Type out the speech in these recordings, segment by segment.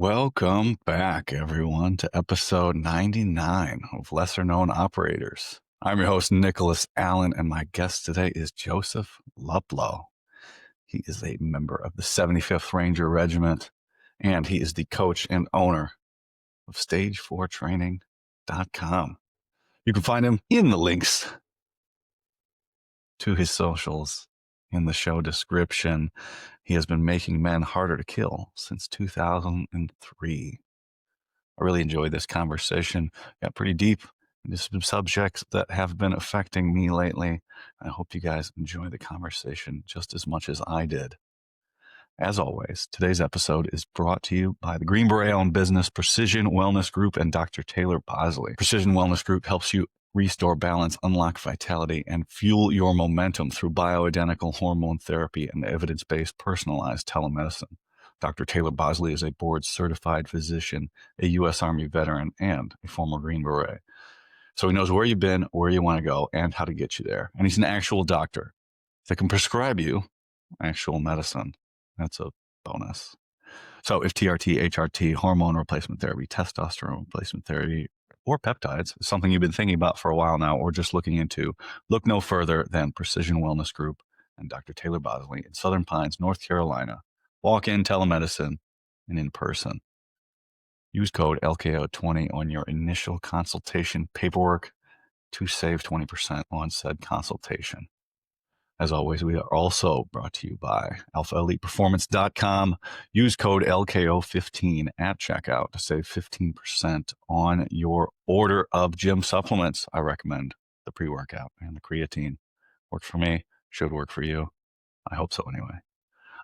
Welcome back, everyone, to episode 99 of Lesser Known Operators. I'm your host, Nicholas Allen, and my guest today is Joseph Luplow. He is a member of the 75th Ranger Regiment, and he is the coach and owner of Stage4Training.com. You can find him in the links to his socials in the show description. He has been making men harder to kill since 2003. I really enjoyed this conversation. Got pretty deep into some subjects that have been affecting me lately. I hope you guys enjoy the conversation just as much as I did. As always, today's episode is brought to you by the Green Beret-owned business Precision Wellness Group and Dr. Taylor Bosley. Precision Wellness Group helps you restore balance, unlock vitality, and fuel your momentum through bioidentical hormone therapy and evidence-based personalized telemedicine. Dr. Taylor Bosley is a board-certified physician, a U.S. Army veteran, and a former Green Beret. So he knows where you've been, where you want to go, and how to get you there. And he's an actual doctor that can prescribe you actual medicine. That's a bonus. So if TRT, HRT, hormone replacement therapy, testosterone replacement therapy, or peptides is something you've been thinking about for a while now or just looking into, look no further than Precision Wellness Group and Dr. Taylor Bosley in Southern Pines, North Carolina. Walk-in telemedicine and in person. Use code LKO20 on your initial consultation paperwork to save 20% on said consultation. As always, we are also brought to you by alphaeliteperformance.com. Use code LKO15 at checkout to save 15% on your order of gym supplements. I recommend the pre-workout and the creatine. Works for me, should work for you. I hope so anyway.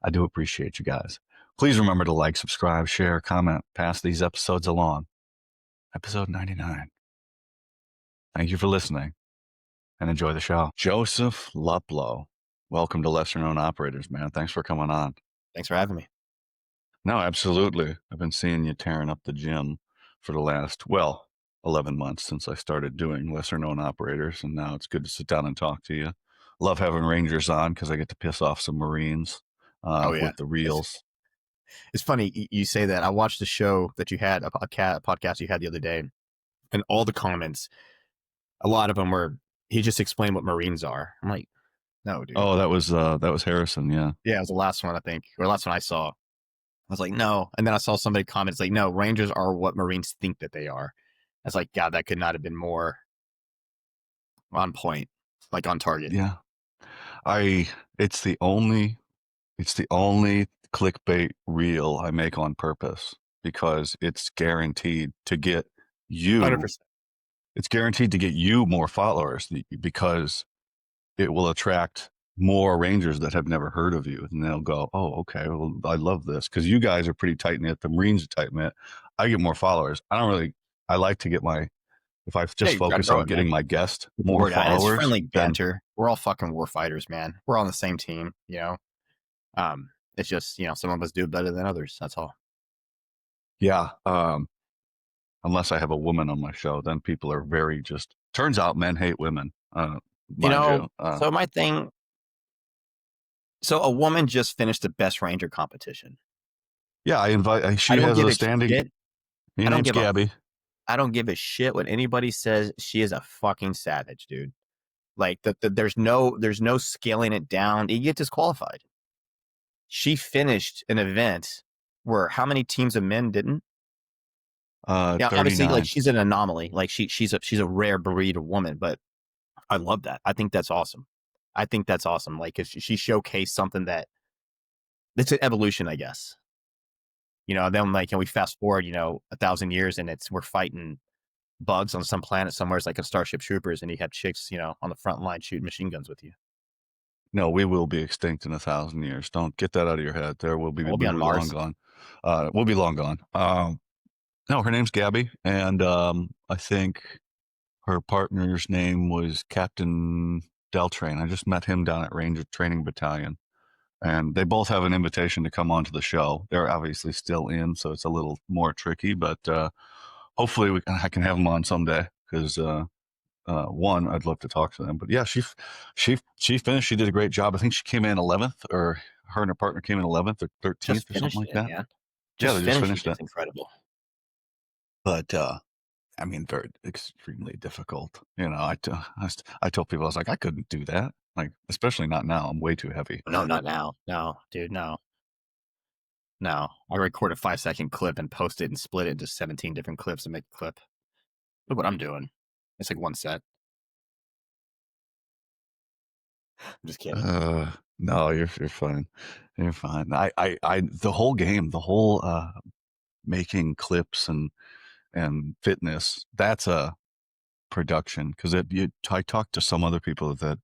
I do appreciate you guys. Please remember to like, subscribe, share, comment, pass these episodes along. Episode 99. Thank you for listening and enjoy the show. Joseph Luplow, welcome to Lesser Known Operators, man. Thanks for coming on. Thanks for having me. No, absolutely. I've been seeing you tearing up the gym for the last, 11 months since I started doing Lesser Known Operators, and now it's good to sit down and talk to you. Love having Rangers on because I get to piss off some Marines with the reels. It's funny you say that. I watched the show that you had, a podcast you had the other day, and all the comments, a lot of them were, he just explained what Marines are. I'm like, no, dude. Oh, that was Harrison, yeah. Yeah, it was the last one, I think, or the last one I saw. I was like, no. And then I saw somebody comment, it's like, no, Rangers are what Marines think that they are. I was like, God, that could not have been more on point, like on target. Yeah. It's the only clickbait reel I make on purpose because it's guaranteed to get you 100%. It's guaranteed to get you more followers because it will attract more Rangers that have never heard of you, and they'll go, oh, okay, well, I love this because you guys are pretty tight-knit. The Marines are tight-knit. I get more followers. I like to get if I just focus on getting my guest more followers. It's friendly banter. We're all fucking war fighters, man. We're on the same team, you know? It's just, some of us do it better than others. That's all. Yeah. Unless I have a woman on my show, then people are turns out men hate women. So my thing, a woman just finished the Best Ranger competition. Yeah, she has a standing. Her name's Gabby. I don't give a shit what anybody says. She is a fucking savage, dude. Like there's no scaling it down. You get disqualified. She finished an event where how many teams of men didn't? Yeah, 39. obviously, like she's an anomaly. Like she's a rare breed of woman, but I love that. I think that's awesome. Like, cause she showcased something that it's an evolution, I guess. Then like, we fast forward, 1,000 years and we're fighting bugs on some planet somewhere. It's like a Starship Troopers, and you have chicks, on the front line shooting machine guns with you. No, we will be extinct in 1,000 years. Don't get that out of your head. We'll be on Mars. Long gone. We'll be long gone. No, her name's Gabby, and I think her partner's name was Captain Deltrain. I just met him down at Ranger Training Battalion, and they both have an invitation to come onto the show. They're obviously still in, so it's a little more tricky, but hopefully I can have them on someday because one, I'd love to talk to them. But yeah, she finished. She did a great job. I think she came in 11th, or her and her partner came in 11th or 13th or something like that. Yeah. Just they just finishing finished it's it. incredible. But I mean, very extremely difficult. You know, I told people, I was like, I couldn't do that. Like, especially not now. I'm way too heavy. No, not now. No, dude, no. No. I record a 5-second clip and post it and split it into 17 different clips and make a clip. Look what I'm doing. It's like one set. I'm just kidding. No, you're fine. You're fine. The whole game, the whole making clips and fitness, that's a production. Because I talked to some other people that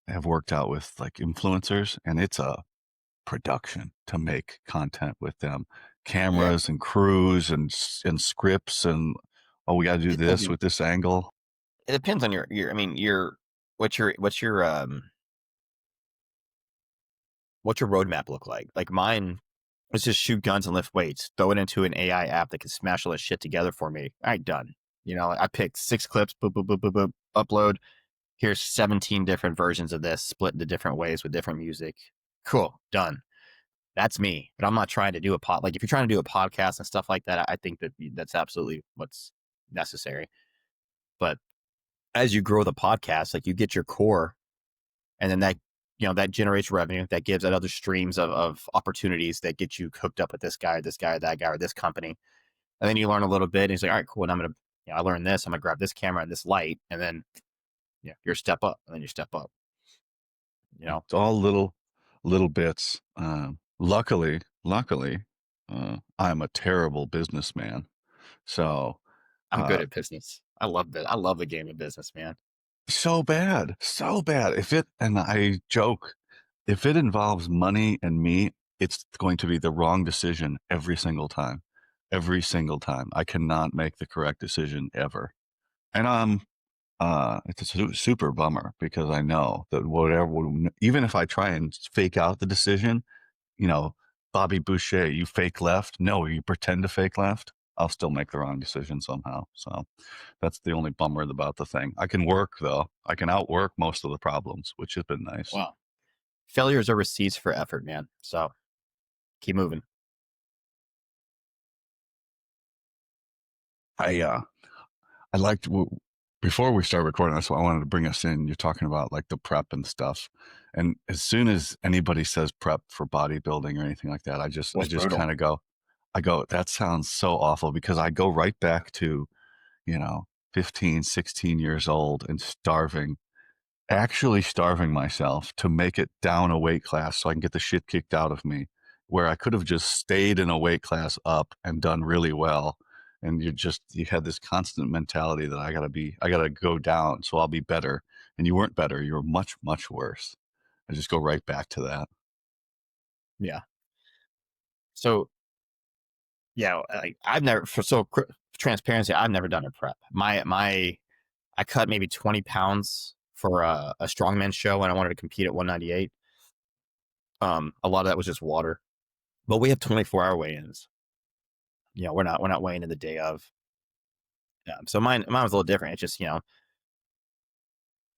have worked out with like influencers, and it's a production to make content with them, Yeah. cameras and crews and scripts, and oh, we got to do It depends this on, with this angle. it depends on your I mean, what's your roadmap look like? Like mine, let's just shoot guns and lift weights, throw it into an AI app that can smash all this shit together for me. All right, done. You know, I picked 6 clips, boop, boop, boop, boop, boop, upload. Here's 17 different versions of this split into different ways with different music. Cool, done. That's me. But I'm not trying to do like if you're trying to do a podcast and stuff like that, I think that's absolutely what's necessary. But as you grow the podcast, like you get your core, and then that that generates revenue, that gives out other streams of opportunities that get you hooked up with this guy, or that guy, or this company. And then you learn a little bit, and he's like, all right, cool. And I'm gonna, I learned this. I'm gonna grab this camera and this light, and then you're a step up, and then you step up. It's all little bits. Luckily, I'm a terrible businessman. So I'm good uh, at business. I love that. I love the game of business, man. so bad, so bad. And I joke, if it involves money and me, it's going to be the wrong decision every single time. Every single time. I cannot make the correct decision ever. And it's a super bummer because I know that even if I try and fake out the decision, you know, Bobby Boucher, you fake left. No, you pretend to fake left. I'll still make the wrong decision somehow. So that's the only bummer about the thing. I can work though. I can outwork most of the problems, which has been nice. Wow. Failures are receipts for effort, man. So keep moving. I liked before we start recording. That's why I wanted to bring us in. You're talking about like the prep and stuff, and as soon as anybody says prep for bodybuilding or anything like that, I just Brutal. kind of go, that sounds so awful, because I go right back to, 15, 16 years old and actually starving myself to make it down a weight class so I can get the shit kicked out of me, where I could have just stayed in a weight class up and done really well. And you had this constant mentality that I gotta go down so I'll be better. And you weren't better. You were much, much worse. I just go right back to that. Yeah. So yeah, I've never, transparency, I've never done a prep. I cut maybe 20 pounds for a strongman show when I wanted to compete at 198. A lot of that was just water, but we have 24-hour weigh-ins. We're not weighing in the day of. So mine was a little different. It's just,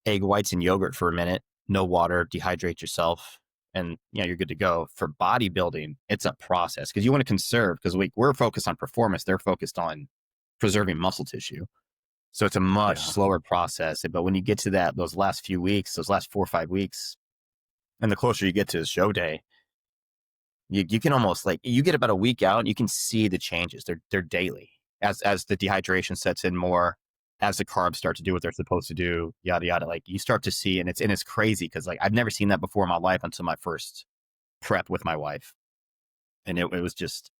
egg whites and yogurt for a minute, no water, dehydrate yourself, and you're good to go. For bodybuilding, it's a process because you want to conserve, because we're focused on performance. They're focused on preserving muscle tissue. So it's a much slower process. But when you get to those last few weeks, those last 4 or 5 weeks, and the closer you get to the show day, you can almost, like, you get about a week out and you can see the changes. They're daily as the dehydration sets in more, as the carbs start to do what they're supposed to do, yada yada. Like, you start to see, and it's crazy because, like, I've never seen that before in my life until my first prep with my wife, and it was just,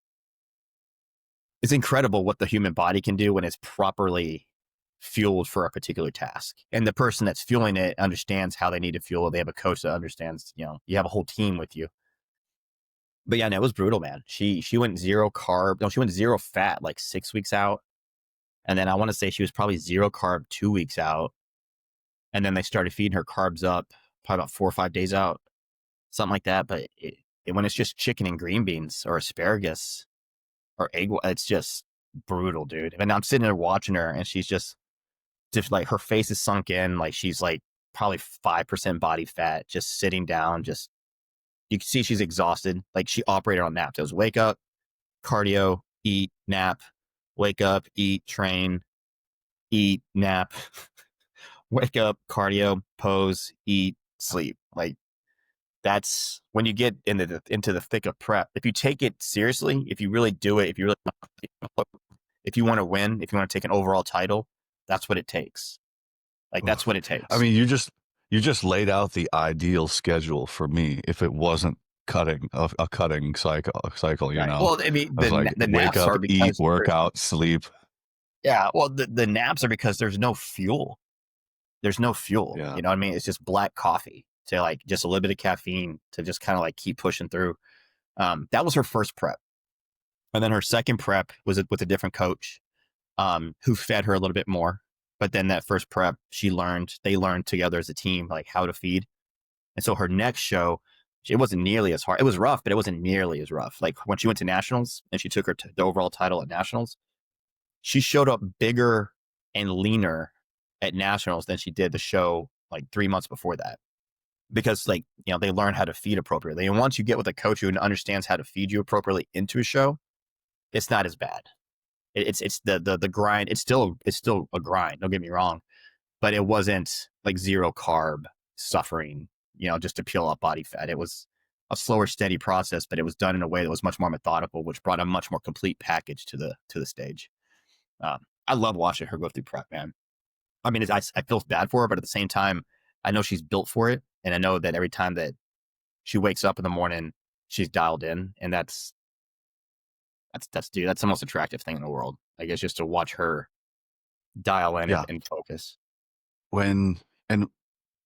it's incredible what the human body can do when it's properly fueled for a particular task. And the person that's fueling it understands how they need to fuel it. They have a coach that understands, you have a whole team with you. But yeah, no, it was brutal, man. She went zero carb. No, she went zero fat like 6 weeks out. And then I want to say she was probably zero carb 2 weeks out. And then they started feeding her carbs up probably about 4 or 5 days out, something like that. But when it's just chicken and green beans or asparagus or egg, it's just brutal, dude. And I'm sitting there watching her, and she's just like, her face is sunk in, like she's like probably 5% body fat, just sitting down. Just, you can see she's exhausted. Like, she operated on naps. It was wake up, cardio, eat, nap, wake up, eat, train, eat, nap, wake up, cardio, pose, eat, sleep. Like that's when you get into the thick of prep. If you take it seriously, if you really do it, if you want to win, if you want to take an overall title, that's what it takes. Like that's what it I takes. mean, you just laid out the ideal schedule for me if it wasn't cutting a cutting cycle, you Right. know. Well, I mean, I was like, the wake naps up, are eat, because work out, sleep. yeah. Well, the naps are because there's no fuel. There's no fuel. Yeah. You know what I mean? It's just black coffee to like just a little bit of caffeine to just kind of like keep pushing through. That was her first prep, and then her second prep was with a different coach, who fed her a little bit more. But then that first prep, they learned together as a team like how to feed. And so her next show, it wasn't nearly as hard. It was rough, but it wasn't nearly as rough. Like when she went to nationals and she took the overall title at nationals, she showed up bigger and leaner at nationals than she did the show like 3 months before that. Because like, you know, they learn how to feed appropriately. And once you get with a coach who understands how to feed you appropriately into a show, it's not as bad. It's the grind. It's still a grind. Don't get me wrong, but it wasn't like zero carb suffering, you know, just to peel off body fat. It was a slower, steady process, but it was done in a way that was much more methodical, which brought a much more complete package to the stage. I love watching her go through prep, man. I mean, I feel bad for her, but at the same time, I know she's built for it, and I know that every time that she wakes up in the morning, she's dialed in, and that's the most attractive thing in the world. I guess just to watch her dial in Yeah. and focus. And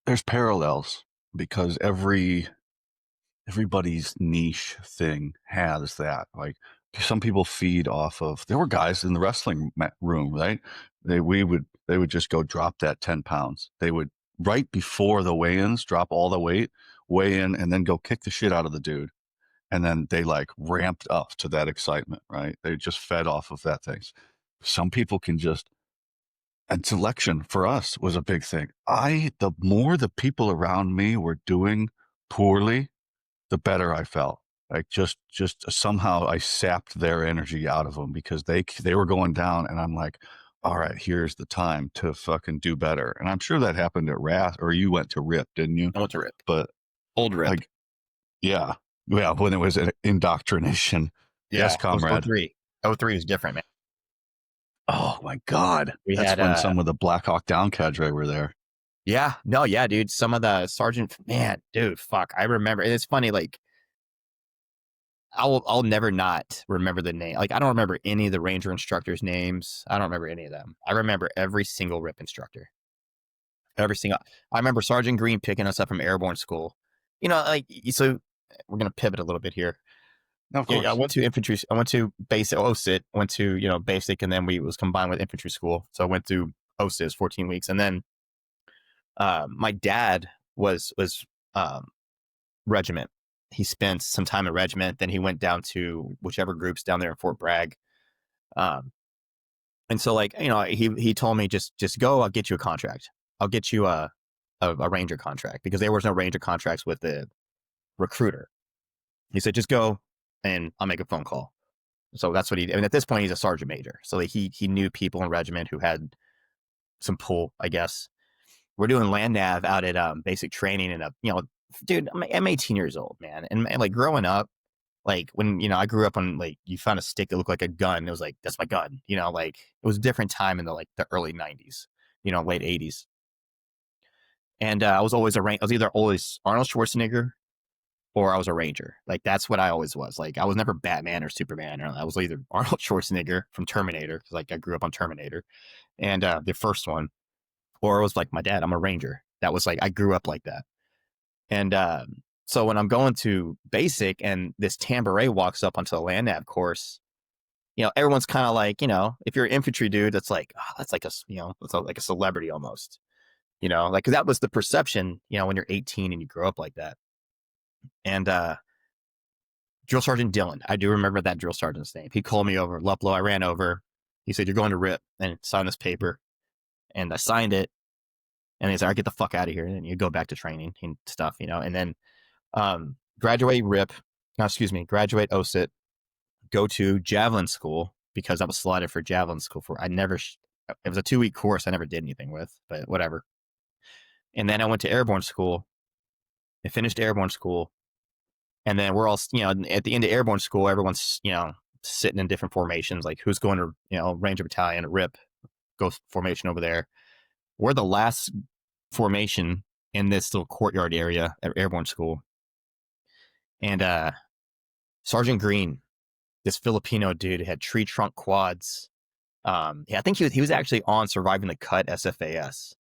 there's parallels because everybody's niche thing has that. Like some people feed off of. There were guys in the wrestling room, right? They would just go drop that 10 pounds. They would right before the weigh-ins drop all the weight, weigh in, and then go kick the shit out of the dude. And then they like ramped up to that excitement, right? They just fed off of that things. Some people can just. And selection for us was a big thing. The more the people around me were doing poorly, the better I felt. Like just somehow I sapped their energy out of them because they were going down, and I'm like, all right, here's the time to fucking do better. And I'm sure that happened at RAS, or you went to RIP, didn't you? I went to RIP. But Old RIP. like, yeah, when it was an indoctrination. Yeah, Yes, comrade. 03. 03 is different, man. Oh my God, That's when some of the Black Hawk Down cadre were there. Yeah, no, yeah, dude. Some of the sergeant, man, dude, fuck. I remember. And it's funny, like I'll never not remember the name. Like I don't remember any of the Ranger instructors' names. I don't remember any of them. I remember every single RIP instructor. Every single. I remember Sergeant Green picking us up from airborne school. You know, like so. We're gonna pivot a little bit here. Of course. Yeah, I went to infantry. I went to basic OSIT. Went to basic, and then we was combined with infantry school. So I went through OSIT 14 weeks, and then my dad was regiment. He spent some time in regiment. Then he went down to whichever groups down there in Fort Bragg. And so like he told me just go. I'll get you a contract. I'll get you a Ranger contract because there was no Ranger contracts with the recruiter. He said just go and I'll make a phone call. So that's what he did. I mean, at this point, he's a sergeant major. So like, he knew people in regiment who had some pull, I guess. We're doing land nav out at basic training. And, dude, I'm 18 years old, man. And like growing up, like when, I grew up on like, you found a stick that looked like a gun. It was like, that's my gun. Like it was a different time in the early 90s, late 80s. And I was always I was either always Arnold Schwarzenegger or I was a Ranger. Like that's what I always was. Like I was never Batman or Superman. I was either Arnold Schwarzenegger from Terminator because like I grew up on Terminator, and the first one, or it was like my dad. I'm a Ranger. That was like I grew up like that. And so when I'm going to basic and this Tambourine walks up onto the land nav course, everyone's kind of like, if you're an infantry dude, that's like that's like like a celebrity almost. Like 'cause that was the perception. When you're 18 and you grow up like that. And Drill Sergeant Dillon, I do remember that drill sergeant's name. He called me over. Luplow, I ran over. He said, "You're going to RIP," and sign this paper. And I signed it. And he said, "All right, get the fuck out of here." And then you go back to training and stuff, And then graduate RIP. No, excuse me, graduate OSIT. go to javelin school because I was slotted for javelin school it was a 2-week course I never did anything with, but whatever. And then I went to airborne school and finished airborne school. And then we're all, at the end of airborne school, everyone's, sitting in different formations, like who's going to, Ranger Battalion, RIP, go formation over there. We're the last formation in this little courtyard area at airborne school. And Sergeant Green, this Filipino dude, had tree trunk quads. I think he was actually on Surviving the Cut SFAS.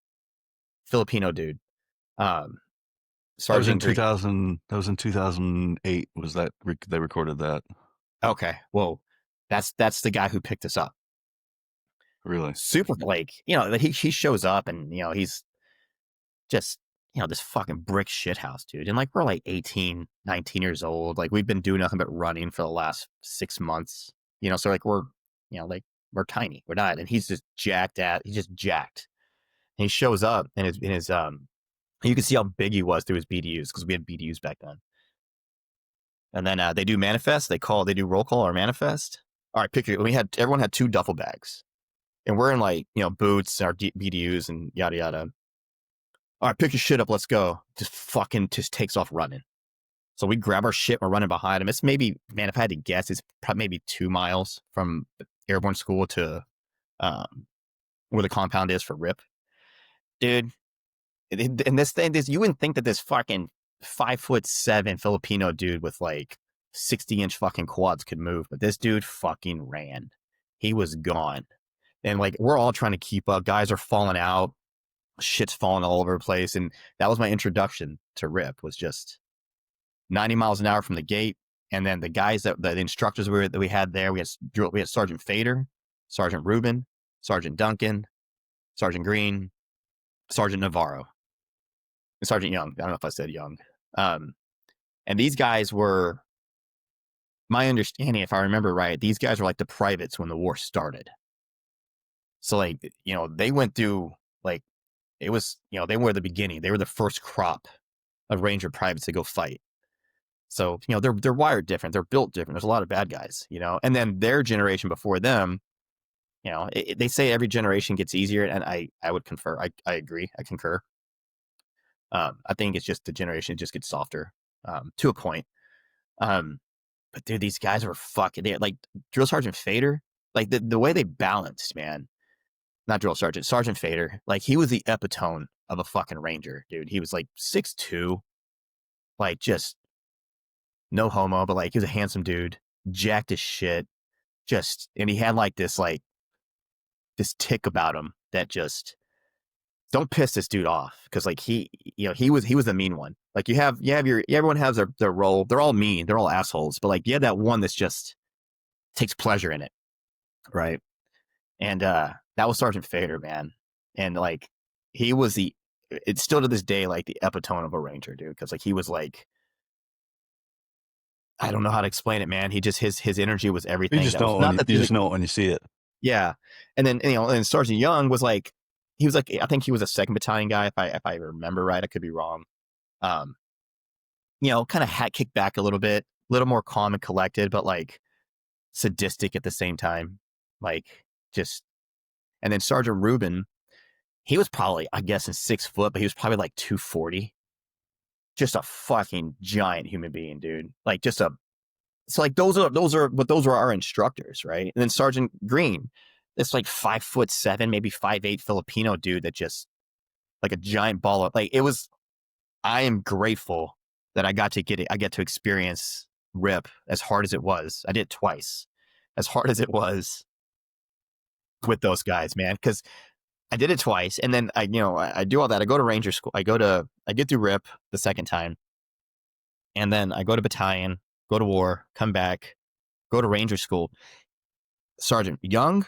Filipino dude. Sergeant Green. 2000. That was in 2008. Was that they recorded that? Okay, well, that's the guy who picked us up. Really? Super, like, he shows up and he's just this fucking brick shit house, dude. And like we're like 18, 19 years old. Like we've been doing nothing but running for the last 6 months. So like we're we're tiny. We're not. And he's just jacked. And he shows up and in his you can see how big he was through his BDUs because we had BDUs back then. And then they do manifest. They do roll call or manifest. All right, everyone had 2 duffel bags, and we're in like boots, our BDUs, and yada yada. All right, pick your shit up. Let's go. Just takes off running. So we grab our shit. We're running behind him. It's maybe, man, if I had to guess, it's probably maybe 2 miles from airborne school to where the compound is for RIP, dude. And this thing, you wouldn't think that this fucking 5'7" Filipino dude with like 60-inch fucking quads could move, but this dude fucking ran. He was gone. And like, we're all trying to keep up. Guys are falling out. Shit's falling all over the place. And that was my introduction to RIP, was just 90 miles an hour from the gate. And then the guys the instructors that we had there, we had Sergeant Fader, Sergeant Rubin, Sergeant Duncan, Sergeant Green, Sergeant Navarro, and Sergeant Young. I don't know if I said Young. And these guys were, my understanding, if I remember right, these guys were like the privates when the war started. So like, they went through, like, it was, they were the beginning. They were the first crop of Ranger privates to go fight. So, they're wired different. They're built different. There's a lot of bad guys, and then their generation before them, they say every generation gets easier. And I would confer. I agree. I concur. I think it's just the generation just gets softer to a point. But dude, these guys were fucking, like Drill Sergeant Fader, like the way they balanced, man. Not Drill Sergeant, Sergeant Fader. Like he was the epitome of a fucking Ranger, dude. He was like 6'2", like just no homo, but like he was a handsome dude, jacked as shit. And he had like this tick about him that just, don't piss this dude off, because like he was the mean one. Like everyone has their role. They're all mean. They're all assholes. But like you have that one that's just takes pleasure in it, right? And that was Sergeant Fader, man. And like it's still to this day like the epitome of a Ranger, dude. Because like he was like, I don't know how to explain it, man. He just his energy was everything. You just know it when you see it. Yeah, and then and Sergeant Young was like, he was like, I think he was a 2nd Battalion guy, if I remember right. I could be wrong. Kind of hat kicked back a little bit, a little more calm and collected, but like sadistic at the same time. Like just, and then Sergeant Rubin, he was probably, I guess, in 6 foot, but he was probably like 240. Just a fucking giant human being, dude. Like so like those are our instructors, right? And then Sergeant Green, this like 5'7", maybe 5'8" Filipino dude that just like a giant ball of, like, it was, I am grateful that I got to experience RIP as hard as it was. I did it twice, as hard as it was with those guys, man. Cause I did it twice. And then I do all that. I go to Ranger school. I get through RIP the 2nd time. And then I go to battalion, go to war, come back, go to Ranger school. Sergeant Young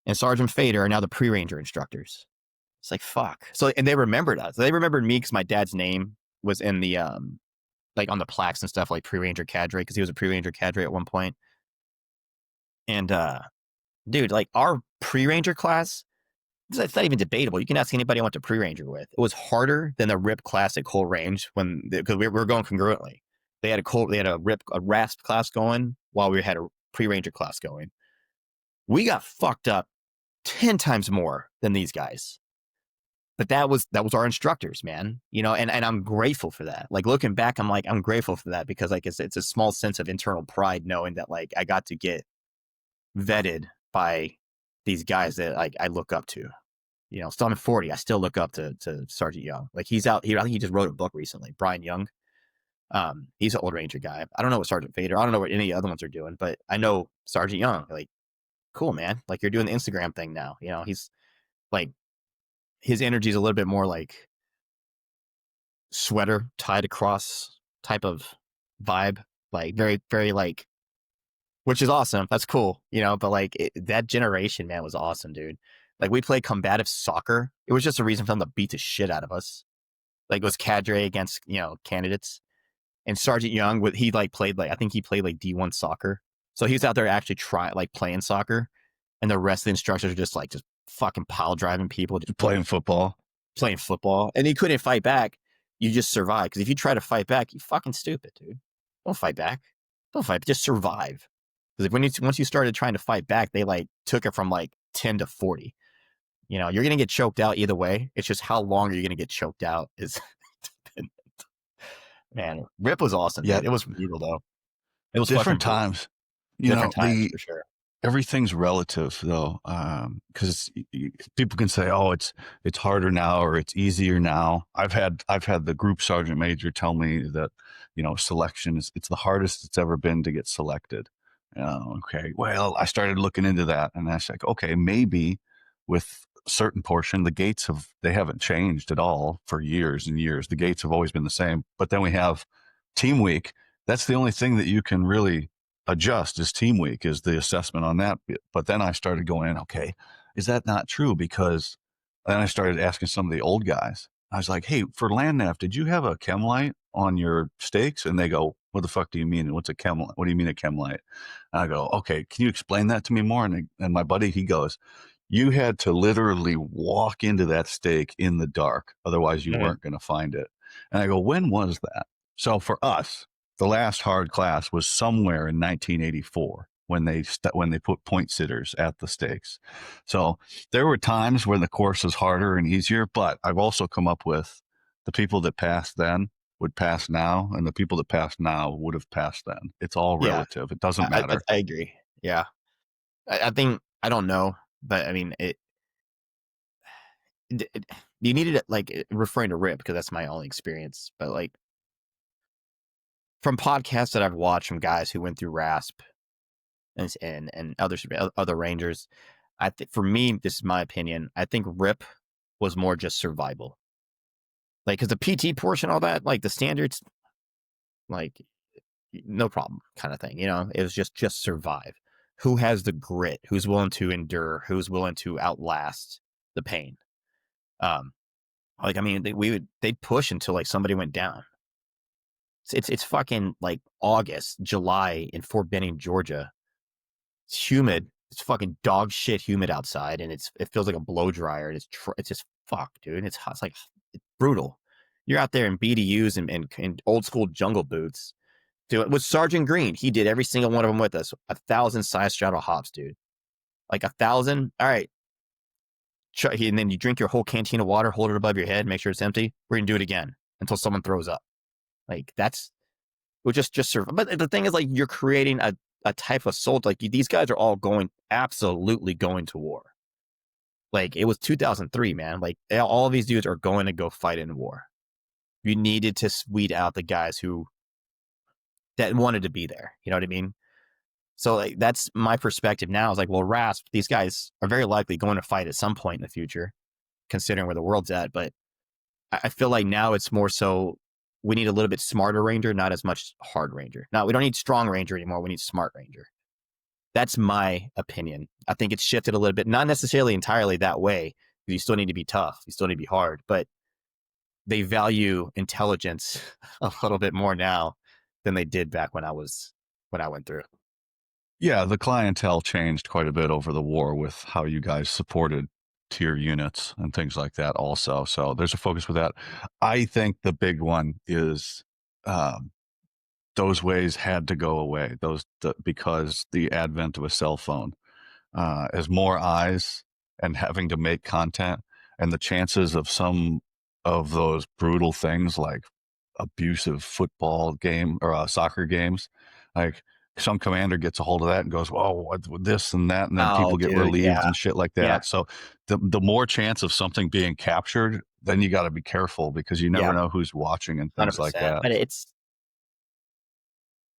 and Sergeant Fader are now the pre-Ranger instructors. It's like, fuck. So, and they remembered us. They remembered me because my dad's name was in the, like on the plaques and stuff, like pre-Ranger cadre, because he was a pre-Ranger cadre at one point. And, dude, like our pre-Ranger class, it's not even debatable. You can ask anybody I went to pre-Ranger with. It was harder than the RIP class at Coal Range because we were going congruently. They had a RASP class going while we had pre-Ranger class going. We got fucked up 10 times more than these guys. But that was our instructors, man. You know, and I'm grateful for that. Like looking back, I'm grateful for that because like it's a small sense of internal pride knowing that like I got to get vetted by these guys that like I look up to. You know, still I'm 40, I still look up to Sergeant Young. Like he's out here. I think he just wrote a book recently, Brian Young. He's an old Ranger guy. I don't know what Sergeant Fader, I don't know what any other ones are doing, but I know Sergeant Young. Like, cool, man. Like you're doing the Instagram thing now. You know, he's like his energy is a little bit more like sweater tied across type of vibe, like very, very like, which is awesome. That's cool, you know, but like that generation, man, was awesome, dude. Like we played combative soccer. It was just a reason for them to beat the shit out of us. Like it was cadre against, you know, candidates. And Sergeant Young, he like played like, I think he played like D1 soccer. So he was out there actually playing soccer. And the rest of the instructors are just fucking pile driving people. Just playing football. And he couldn't fight back. You just survive. Because if you try to fight back, you fucking stupid, dude. Don't fight back. Don't fight. Just survive. Because once you started trying to fight back, they like took it from like 10 to 40. You know, you're going to get choked out either way. It's just how long are you going to get choked out is man, Rip was awesome. Yeah, it was brutal though. It was different times. Different times for sure. Everything's relative though, because people can say, "Oh, it's harder now," or "It's easier now." I've had the group sergeant major tell me that, you know, selection it's the hardest it's ever been to get selected. Okay, well, I started looking into that, and I was like, okay, maybe with a certain portion, the gates haven't changed at all for years and years. The gates have always been the same, but then we have team week. That's the only thing that you can really adjust is team week, is the assessment on that. But then I started going, okay, is that not true? Because then I started asking some of the old guys. I was like, hey, for land nav, did you have a chem light on your stakes? And they go, what the fuck do you mean? What's a chem light? What do you mean a chem light? And I go, okay, can you explain that to me more? And my buddy, he goes, you had to literally walk into that stake in the dark. Otherwise you weren't going to find it. And I go, when was that? So for us, the last hard class was somewhere in 1984 when they put point sitters at the stakes. So there were times when the course was harder and easier, but I've also come up with the people that passed then would pass now, and the people that passed now would have passed then. It's all relative. It doesn't matter. I agree. Yeah. I think, I don't know, but I mean, you needed it, like referring to Rip, because that's my only experience, but like, from podcasts that I've watched from guys who went through RASP and other Rangers, I think for me, this is my opinion, I think Rip was more just survival. Like, because the PT portion, all that, like the standards, like no problem kind of thing, you know, it was just survive. Who has the grit? Who's willing to endure? Who's willing to outlast the pain? Like, I mean, they'd push until like somebody went down. It's fucking like August, July in Fort Benning, Georgia. It's humid. It's fucking dog shit humid outside, and it feels like a blow dryer. And it's just fuck, dude. It's hot. It's brutal. You're out there in BDUs and old school jungle boots. Dude, with Sergeant Green, he did every single one of them with us. 1,000 side straddle hops, dude. Like 1,000. All right. And then you drink your whole canteen of water, hold it above your head, make sure it's empty. We're gonna do it again until someone throws up. Like we'll just survive. But the thing is, like, you're creating a type of soldier. Like, these guys are all absolutely going to war. Like, it was 2003, man. Like, all of these dudes are going to go fight in war. You needed to weed out the guys that wanted to be there. You know what I mean? So, like, that's my perspective now. Is like, well, RASP, these guys are very likely going to fight at some point in the future, considering where the world's at. But I feel like now it's more so we need a little bit smarter Ranger, not as much hard Ranger. Now, we don't need strong Ranger anymore. We need smart Ranger. That's my opinion. I think it's shifted a little bit, not necessarily entirely that way. You still need to be tough. You still need to be hard, but they value intelligence a little bit more now than they did back when I went through. Yeah, the clientele changed quite a bit over the war with how you guys supported tier units and things like that also. So there's a focus with that. I think the big one is those ways had to go away. Because the advent of a cell phone, as more eyes and having to make content, and the chances of some of those brutal things like abusive football game or soccer games, like some commander gets a hold of that and goes, "Whoa, what this and that," and then Oh, people get dude, relieved yeah, and shit like yeah, that. So the more chance of something being captured, then you got to be careful because you yeah, never know who's watching and things like 100%. that. But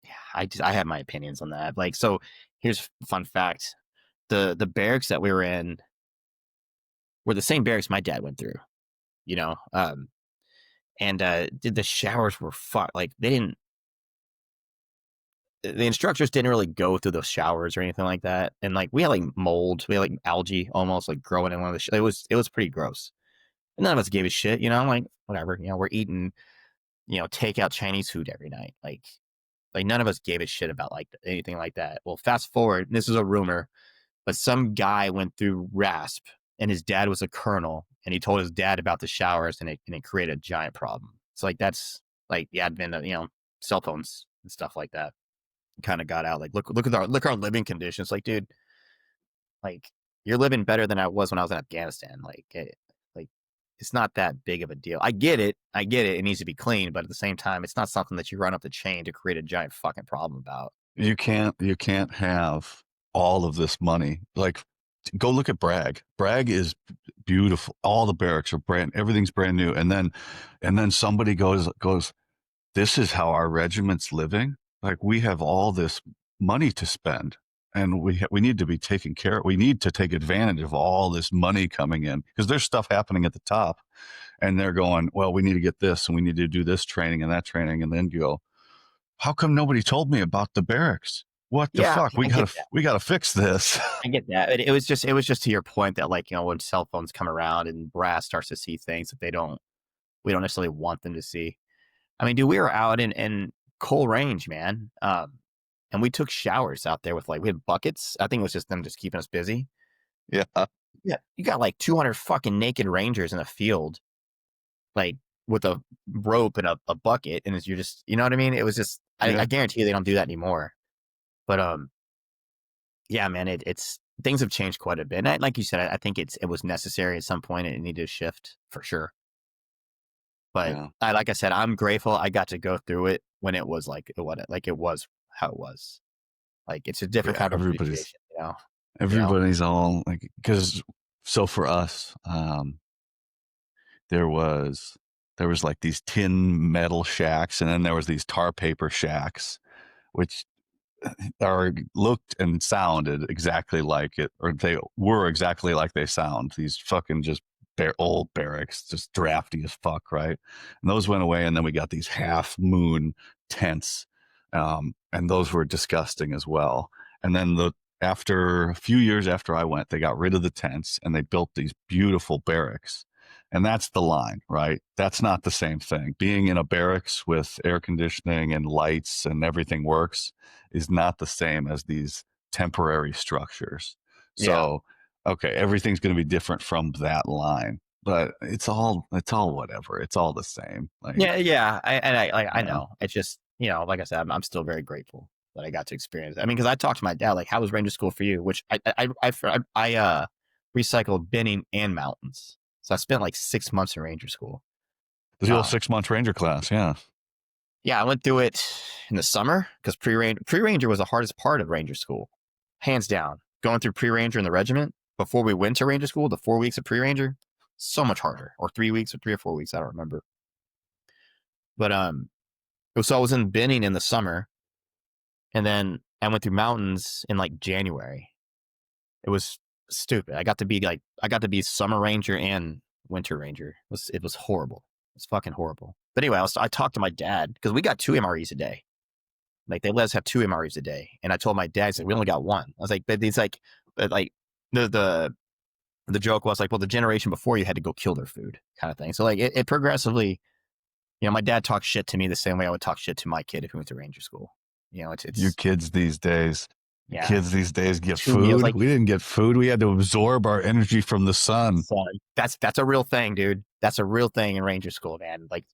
yeah, I have my opinions on that. Like, so here's a fun fact: the barracks that we were in were the same barracks my dad went through. You know, and the showers were like they didn't. The instructors didn't really go through those showers or anything like that, and like we had like mold, we had like algae almost like growing in one of the. It was pretty gross. And none of us gave a shit, you know. I'm like, whatever, you know. We're eating, takeout Chinese food every night, like none of us gave a shit about like anything like that. Well, fast forward, and this is a rumor, but some guy went through RASP, and his dad was a colonel, and he told his dad about the showers, and it created a giant problem. So like that's like the advent of cell phones and stuff like that kind of got out. Like look at our living conditions. Like, dude, like you're living better than I was when I was in Afghanistan. Like it's not that big of a deal. I get it. It needs to be clean, but at the same time, it's not something that you run up the chain to create a giant fucking problem about. You can't have all of this money. Like, go look at Bragg. Bragg is beautiful. All the barracks are everything's brand new. And then somebody goes, this is how our regiment's living. Like, we have all this money to spend, and we need to be taken care of. We need to take advantage of all this money coming in because there's stuff happening at the top, and they're going, well, we need to get this and we need to do this training and that training. And then you go, how come nobody told me about the barracks? What the Yeah, fuck? We I get gotta that. we gotta fix this. I get that. It was just to your point that like when cell phones come around and brass starts to see things that we don't necessarily want them to see. I mean, dude, we were out in Coal Range, man, and we took showers out there with like we had buckets. I think it was just them just keeping us busy. Yeah. Yeah, you got like 200 fucking naked rangers in a field, like with a rope and a bucket, and you're just, you know what I mean? It was just, I Yeah. guarantee you they don't do that anymore. But yeah, man, it's things have changed quite a bit. And like you said, I think it was necessary at some point. It needed to shift for sure. But Yeah. like I said, I'm grateful I got to go through it when it was like it was how it was. Like it's a different Yeah. kind of Everybody's appreciation, you know. everybody's all like, because so for us, there was like these tin metal shacks, and then there was these tar paper shacks, which are looked and sounded exactly like it, or they were exactly like they sound. These fucking just old barracks, just drafty as fuck, right? And those went away, and then we got these half moon tents, and those were disgusting as well. And then after a few years after I went, they got rid of the tents and they built these beautiful barracks. And that's the line, right? That's not the same thing. Being in a barracks with air conditioning and lights and everything works is not the same as these temporary structures. Yeah. So, okay, everything's going to be different from that line, but it's all whatever. It's all the same. Like, Yeah. I yeah. know. It's just, like I said, I'm still very grateful that I got to experience it. I mean, because I talked to my dad, like, how was Ranger School for you? Which I recycled binning and mountains. So I spent like 6 months in Ranger School. The old Um, 6 month Ranger class. Yeah. yeah, I went through it in the summer because pre-ranger was the hardest part of Ranger School, hands down. Going through pre-ranger in the regiment before we went to Ranger School, the 4 weeks of pre-ranger, so much harder. Or 3 weeks or 3 or 4 weeks, I don't remember. But so I was in binning in the summer, and then I went through mountains in like January. It was stupid. I got to be summer ranger and winter ranger. It was horrible. It's fucking horrible. But anyway, I talked to my dad because we got 2 MREs a day. Like they let us have 2 MREs a day, and I told my dad, like, we only got one. I was like, but he's like the joke was like, well, the generation before you had to go kill their food, kind of thing. So like it progressively, my dad talks shit to me the same way I would talk shit to my kid if he went to ranger school. It's You kids these days. yeah, Kids these days get 2 meals. food. Like We didn't get food. We had to absorb our energy from the sun. that's a real thing, dude. That's a real thing in ranger school, man. Like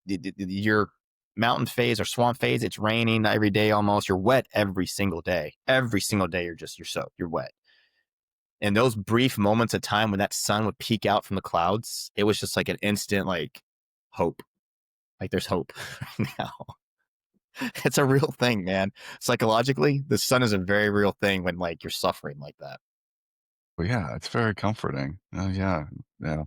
you're mountain phase or swamp phase, it's raining every day almost. You're wet every single day. Every single day you're wet. And those brief moments of time when that sun would peek out from the clouds, it was just like an instant like hope. Like there's hope right now. It's a real thing, man. Psychologically, the sun is a very real thing when like you're suffering like that. Well, yeah, it's very comforting. Yeah, yeah.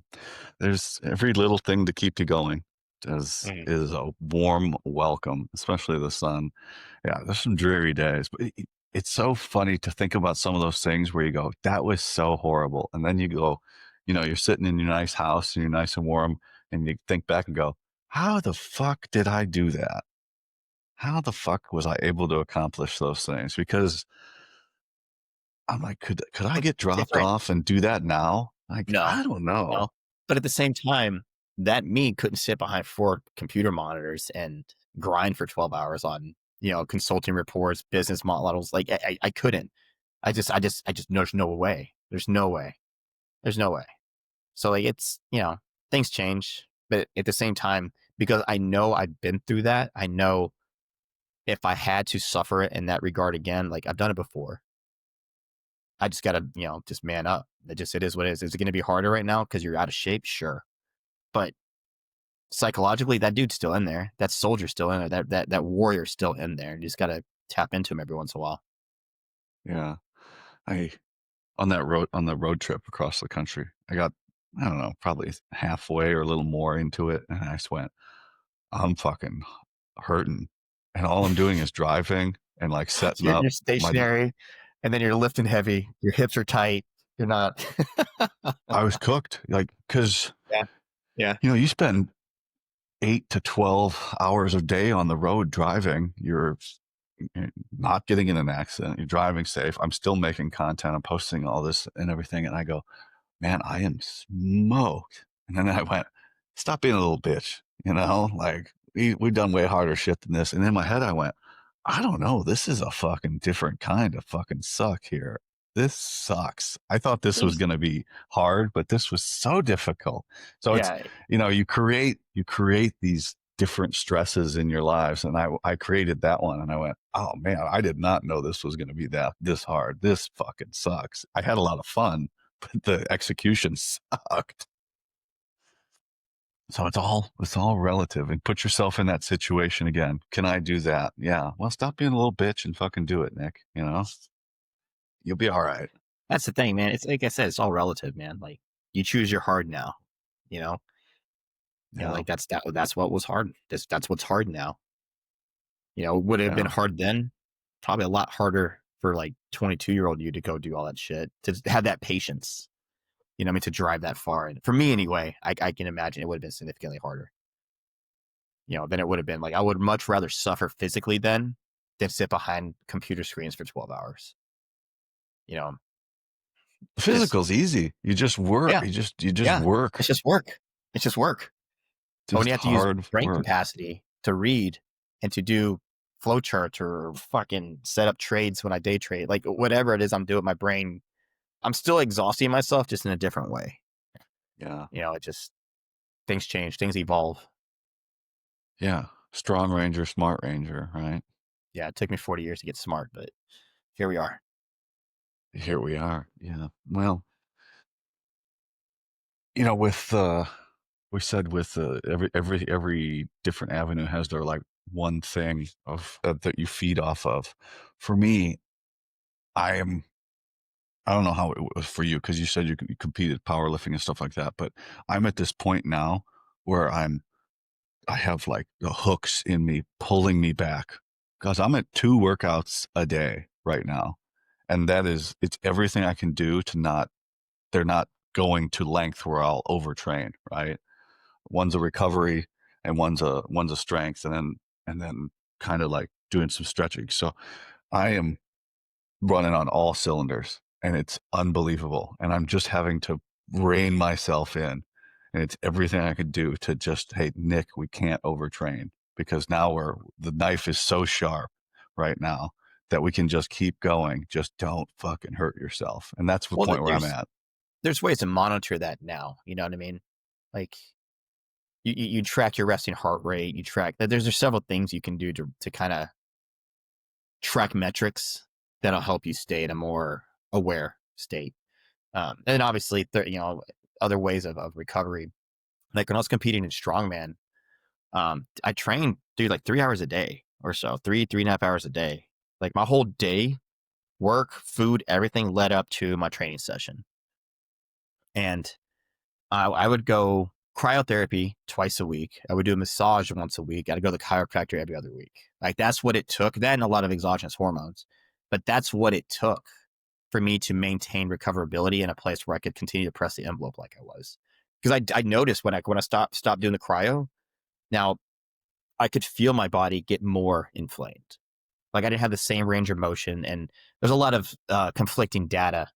There's every little thing to keep you going is a warm welcome, especially the sun. Yeah, there's some dreary days, but it's so funny to think about some of those things where you go, that was so horrible. And then you go, you're sitting in your nice house and you're nice and warm, and you think back and go, how the fuck did I do that? How the fuck was I able to accomplish those things? Because I'm like, could I It's get dropped different. off and do that now? Like, No, I don't know. no. But at the same time, that me couldn't sit behind 4 computer monitors and grind for 12 hours on, consulting reports, business models. Like I couldn't. There's no way. There's no way. There's no way. So like it's, things change, but at the same time, because I know I've been through that, I know if I had to suffer it in that regard again, like I've done it before. I just gotta, just man up. It is what it is. Is it gonna be harder right now because you're out of shape? Sure. But psychologically, that dude's still in there. That soldier's still in there. That warrior's still in there. You just gotta tap into him every once in a while. Yeah. I on the road trip across the country, I got, I don't know, probably halfway or a little more into it, and I just went, I'm fucking hurting. And all I'm doing is driving and like setting You're, up you're my stationary, and then you're lifting heavy. Your hips are tight. You're not. I was cooked. Like, because Yeah. Yeah. you spend 8 to 12 hours a day on the road driving. You're not getting in an accident. You're driving safe. I'm still making content. I'm posting all this and everything. And I go, man, I am smoked. And then I went, stop being a little bitch. Like we've done way harder shit than this. And in my head, I went, I don't know. This is a fucking different kind of fucking suck here. This sucks. I thought this was There's- going to be hard, but this was so difficult. So it's, yeah. you create these different stresses in your lives. And I created that one and I went, oh man, I did not know this was going to be this hard. This fucking sucks. I had a lot of fun, but the execution sucked. So it's all relative, and put yourself in that situation again. Can I do that? Yeah. Well, stop being a little bitch and fucking do it, Nick. You'll be all right. That's the thing, man. It's like I said, it's all relative, man. Like you choose your hard now. You know, Yeah. like that's what was hard. That's what's hard now. Would it have been Yeah. hard then? Probably a lot harder for like 22-year-old you to go do all that shit, to have that patience. To drive that far. And for me anyway, I can imagine it would have been significantly harder. Than it would have been. Like I would much rather suffer physically than sit behind computer screens for 12 hours. Just Physical's easy. You just work. yeah, You just yeah. work. It's just work. It's just work. But when Just you have to use hard brain work. capacity to read and to do flowcharts or fucking set up trades when I day trade, like whatever it is I'm doing, my brain, I'm still exhausting myself just in a different way. Yeah. It just, things change, things evolve. Yeah. Strong Ranger, smart Ranger, right? Yeah, it took me 40 years to get smart, but here we are. Here we are. Yeah. Well, with we said with every different avenue has their like one thing of that you feed off of. For me, I don't know how it was for you, because you said you competed powerlifting and stuff like that, but I'm at this point now where I have like the hooks in me pulling me back, because I'm at 2 workouts a day right now, and it's everything I can do to they're not going to length where I'll overtrain, right? One's a recovery and one's a strength, and then kind of like doing some stretching. So I am running on all cylinders, and it's unbelievable. And I'm just having to rein myself in, and it's everything I could do to just, hey, Nick, we can't overtrain, because now the knife is so sharp right now that we can just keep going. Just don't fucking hurt yourself. And that's the Well, point where I'm at. there's ways to monitor that now. You know what I mean? Like you track your resting heart rate. You track that. There's several things you can do to kind of track metrics that'll help you stay in a more aware state. And obviously, other ways of recovery. Like when I was competing in strongman, I trained, dude, like 3 hours a day or so, 3.5 hours a day. Like my whole day, work, food, everything led up to my training session. And I would go cryotherapy twice a week. I would do a massage once a week. I'd go to the chiropractor every other week. Like that's what it took. Then a lot of exogenous hormones, but that's what it took for me to maintain recoverability in a place where I could continue to press the envelope like I was. Because I noticed when I stopped doing the cryo, now I could feel my body get more inflamed. Like I didn't have the same range of motion, and there's a lot of conflicting data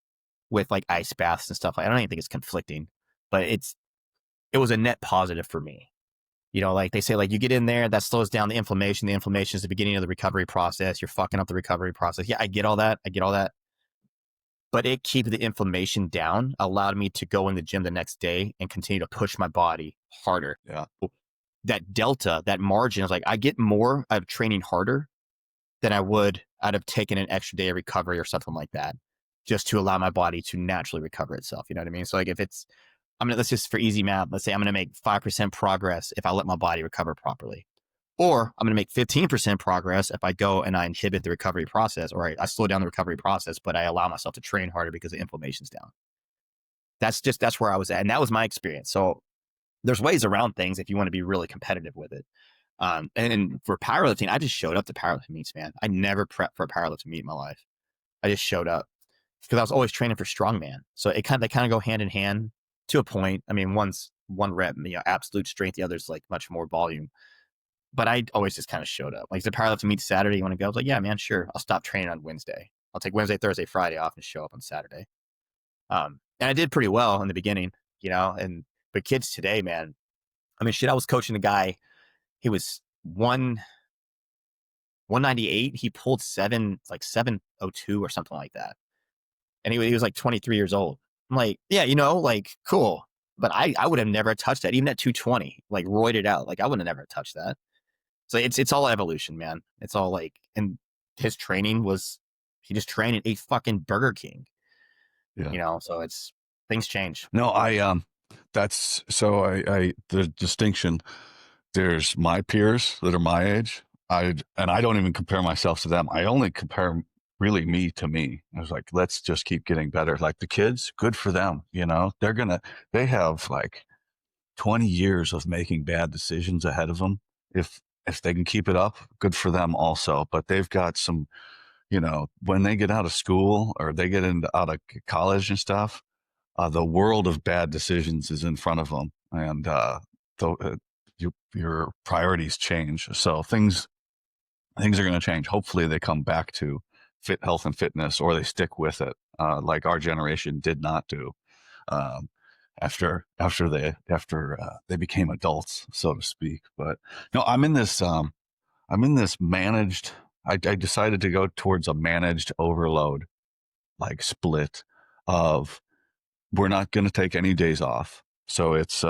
with like ice baths and stuff. I don't even think it's conflicting, but it was a net positive for me. Like they say, like you get in there, that slows down the inflammation. The inflammation is the beginning of the recovery process. You're fucking up the recovery process. Yeah, I get all that. But it keeping the inflammation down allowed me to go in the gym the next day and continue to push my body harder. Yeah. That delta, that margin, is like I get more out of training harder than I would out of taking an extra day of recovery or something like that, just to allow my body to naturally recover itself. You know what I mean? So like if it's, let's just for easy math, let's say I'm going to make 5% progress if I let my body recover properly. Or I'm going to make 15% progress if I go and I inhibit the recovery process, or I slow down the recovery process, but I allow myself to train harder because the inflammation's down. That's where I was at. And that was my experience. So there's ways around things if you want to be really competitive with it. And for powerlifting, I just showed up to powerlifting meets, man. I never prepped for a powerlifting meet in my life. I just showed up because I was always training for strongman. So they kind of go hand in hand to a point. I mean, one's one rep, absolute strength. The other's like much more volume. But I always just kind of showed up. Like the powerlifting meet Saturday, you want to go? I was like, yeah, man, sure. I'll stop training on Wednesday. I'll take Wednesday, Thursday, Friday off and show up on Saturday. And I did pretty well in the beginning, but kids today, man, I mean, shit, I was coaching a guy. He was 198. He pulled 702 or something like that. And he was like 23 years old. I'm like, yeah, like cool. But I would have never touched that. Even at 220, like roided out. Like I would have never touched that. So it's all evolution, man. It's all like, and his training was, he just trained and ate fucking Burger King. Yeah. So things change. No, that's so the distinction, there's my peers that are my age. I don't even compare myself to them. I only compare really me to me. I was like, let's just keep getting better. Like the kids, good for them. They have like 20 years of making bad decisions ahead of them. If they can keep it up, good for them also. But they've got some, when they get out of school or they get out of college and stuff, the world of bad decisions is in front of them, and your priorities change. So things are going to change. Hopefully, they come back to health and fitness, or they stick with it, like our generation did not do. After they became adults, so to speak. But no, I'm in this managed. I decided to go towards a managed overload, like split of, we're not going to take any days off. So it's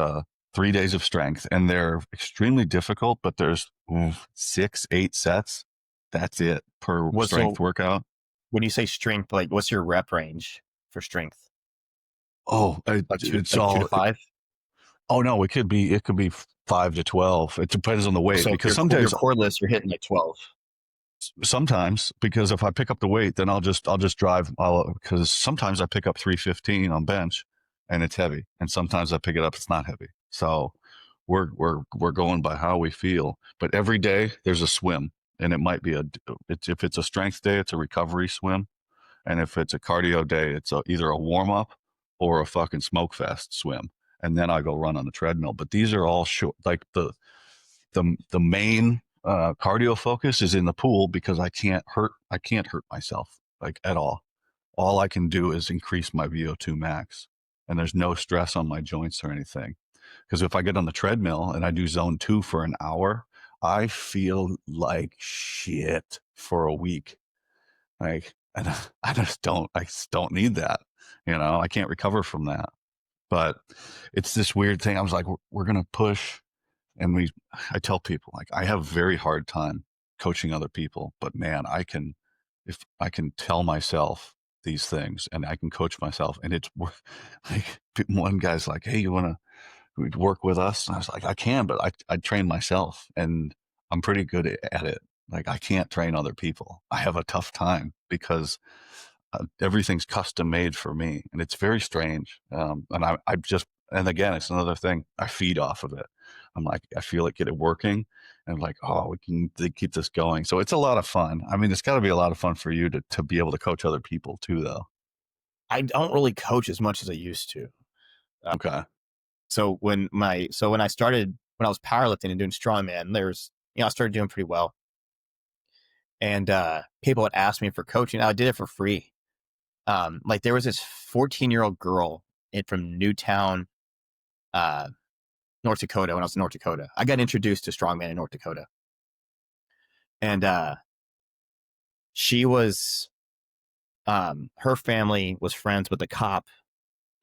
3 days of strength, and they're extremely difficult, but there's 6-8 sets. That's it per strength workout. When you say strength, like what's your rep range for strength? Oh, it's all 2 to 5. Oh no, it could be 5 to 12. It depends on the weight, so because your sometimes cordless you're hitting like 12. Sometimes, because if I pick up the weight, then I'll just drive. Because sometimes I pick up 315 on bench, and it's heavy, and sometimes I pick it up, it's not heavy. So we're going by how we feel. But every day there's a swim, and it might be if it's a strength day, it's a recovery swim, and if it's a cardio day, it's either a warm up or a fucking smoke fest swim, and then I go run on the treadmill. But these are all short. Like the main cardio focus is in the pool, because I can't hurt myself like at all. All I can do is increase my VO2 max, and there's no stress on my joints or anything. Because if I get on the treadmill and I do zone 2 for an hour, I feel like shit for a week. Like, and I just don't need that. I can't recover from that. But it's this weird thing. I was like, we're going to push And I tell people, like, I have a very hard time coaching other people, but man, if I can tell myself these things and I can coach myself, and it's like, one guy's like, hey, you want to work with us? And I was like, I can, but I train myself and I'm pretty good at it. Like, I can't train other people. I have a tough time because everything's custom made for me, and it's very strange. And again, it's another thing. I feed off of it. I'm like, I feel it, get it working, and I'm like, oh, we can keep this going. So it's a lot of fun. I mean, it's got to be a lot of fun for you to be able to coach other people too, though. I don't really coach as much as I used to. Okay. So when I started, when I was powerlifting and doing strongman, I started doing pretty well. And people would ask me for coaching. I did it for free. Like there was this 14-year-old girl from Newtown, North Dakota, when I was in North Dakota. I got introduced to strongman in North Dakota. And she was, her family was friends with the cop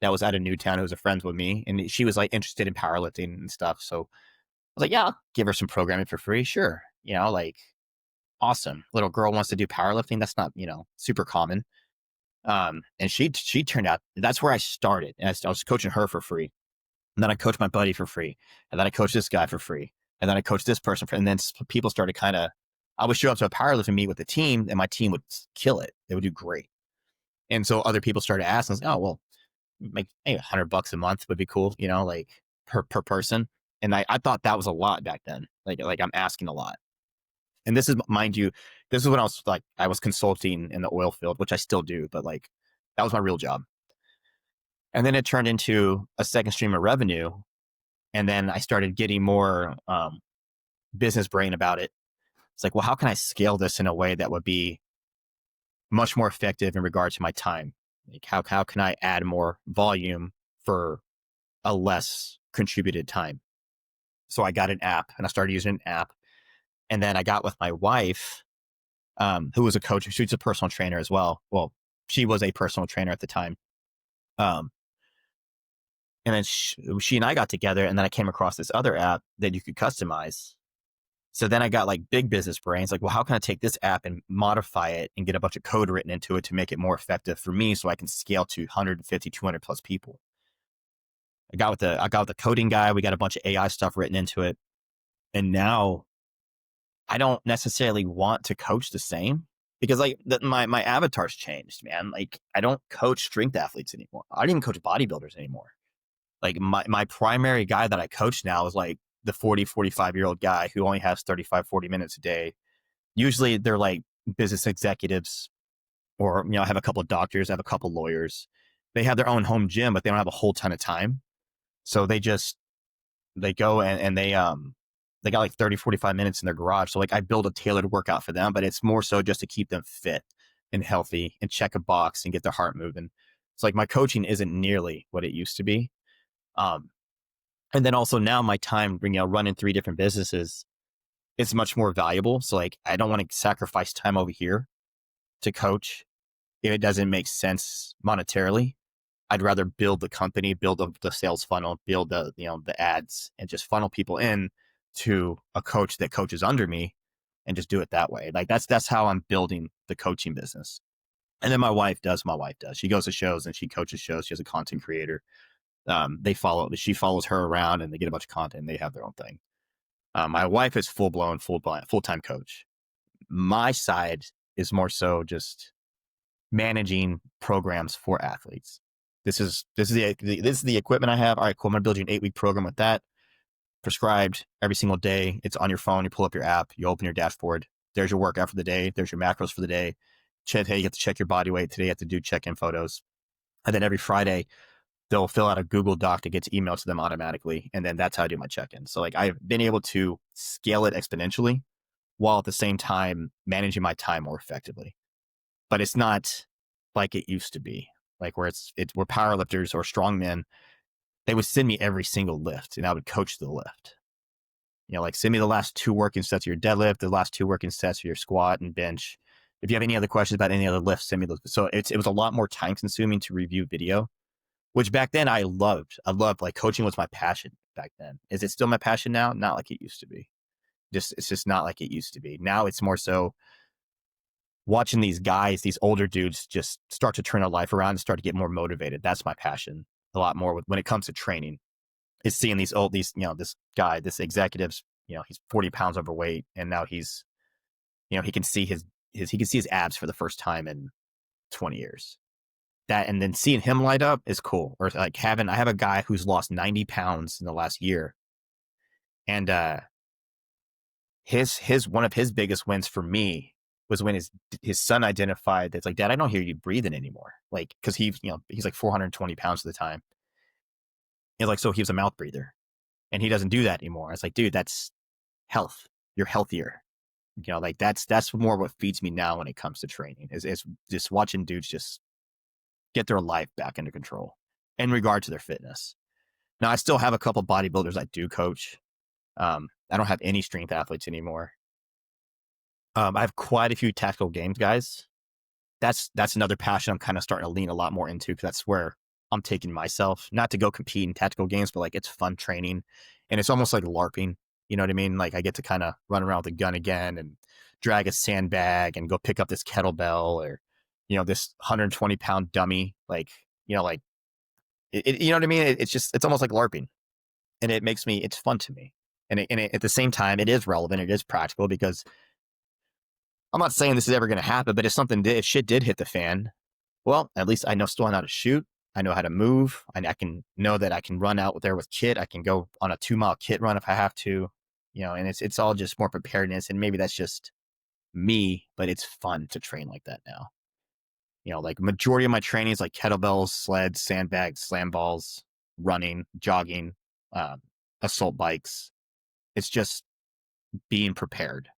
that was out of Newtown who was a friend with me. And she was like interested in powerlifting and stuff. So I was like, yeah, I'll give her some programming for free. Sure. Like, awesome. Little girl wants to do powerlifting. That's not, super common. And she turned out, that's where I started. And I was coaching her for free. And then I coached my buddy for free. And then I coached this guy for free. And then I coached this person and then people started I would show up to a powerlifting meet with the team and my team would kill it. They would do great. And so other people started asking, oh, well, make $100 a month would be cool, like per person. And I thought that was a lot back then. Like I'm asking a lot. And this is, mind you, this is when I was consulting in the oil field, which I still do, but like that was my real job. And then it turned into a second stream of revenue. And then I started getting more business brain about it. It's like, well, how can I scale this in a way that would be much more effective in regard to my time? Like how can I add more volume for a less contributed time? So I got an app and I started using an app. And then I got with my wife, who was a coach. She's a personal trainer as well. Well, she was a personal trainer at the time. And then she and I got together, and then I came across this other app that you could customize. So then I got like big business brains, like, well, how can I take this app and modify it and get a bunch of code written into it to make it more effective for me so I can scale to 150, 200 plus people. I got with the coding guy. We got a bunch of AI stuff written into it. And now I don't necessarily want to coach the same because like my avatar's changed, man. Like I don't coach strength athletes anymore. I don't even coach bodybuilders anymore. Like my primary guy that I coach now is like the 40, 45-year-old guy who only has 35, 40 minutes a day. Usually they're like business executives or, I have a couple of doctors, I have a couple of lawyers. They have their own home gym, but they don't have a whole ton of time. So they go and they got like 30, 45 minutes in their garage. So like I build a tailored workout for them, but it's more so just to keep them fit and healthy and check a box and get their heart moving. It's like my coaching isn't nearly what it used to be. And then also now my time, running 3 different businesses, it's much more valuable. So like, I don't want to sacrifice time over here to coach if it doesn't make sense monetarily. I'd rather build the company, build the sales funnel, build the ads, and just funnel people in to a coach that coaches under me and just do it that way. Like that's how I'm building the coaching business. And then my wife does. She goes to shows and she coaches shows. She's a content creator. She follows her around and they get a bunch of content and they have their own thing. My wife is full-time coach. My side is more so just managing programs for athletes. This is the equipment I have. All right, cool. I'm going to build you an 8-week program with that. Prescribed every single day. It's on your phone. You pull up your app. You open your dashboard. There's your workout for the day. There's your macros for the day. Hey, you have to check your body weight. Today you have to do check-in photos. And then every Friday, they'll fill out a Google Doc that gets emailed to them automatically. And then that's how I do my check-in. So like I've been able to scale it exponentially while at the same time managing my time more effectively. But it's not like it used to be, like where we're powerlifters or strongmen. They would send me every single lift and I would coach the lift. Like send me the last 2 working sets of your deadlift, the last 2 working sets of your squat and bench. If you have any other questions about any other lifts, send me those. So it was a lot more time consuming to review video, which back then I loved. Like coaching was my passion. back then. Is it still my passion now? Not like it used to be. It's just not like it used to be. Now it's more so watching these guys, these older dudes, just start to turn their life around and start to get more motivated. That's my passion a lot more when it comes to training. Is seeing this guy, this executive's, he's 40 pounds overweight, and now he's, he can see his abs for the first time in 20 years. That, and then seeing him light up is cool. Or like I have a guy who's lost 90 pounds in the last year, and one of his biggest wins for me was when his son identified that's like, Dad, I don't hear you breathing anymore. Like, cause he's like 420 pounds at the time. It's like, so he was a mouth breather, and he doesn't do that anymore. It's like, dude, that's health. You're healthier. Like that's more what feeds me now when it comes to training is just watching dudes just get their life back under control in regard to their fitness. Now, I still have a couple bodybuilders I do coach. I don't have any strength athletes anymore. I have quite a few tactical games guys. That's another passion I'm kind of starting to lean a lot more into, because that's where I'm taking myself, not to go compete in tactical games, but like it's fun training, and it's almost like LARPing. You know what I mean? Like I get to kind of run around with a gun again and drag a sandbag and go pick up this kettlebell or, this 120-pound dummy. Like, like it, you know what I mean? It's almost like LARPing, and it's fun to me. And at the same time, it is relevant. It is practical, because I'm not saying this is ever going to happen, but if shit did hit the fan, well, at least I still know how to shoot. I know how to move. I can know that I can run out there with kit. I can go on a 2-mile kit run if I have to, and it's all just more preparedness. And maybe that's just me, but it's fun to train like that now. Like majority of my training is like kettlebells, sleds, sandbags, slam balls, running, jogging, assault bikes. It's just being prepared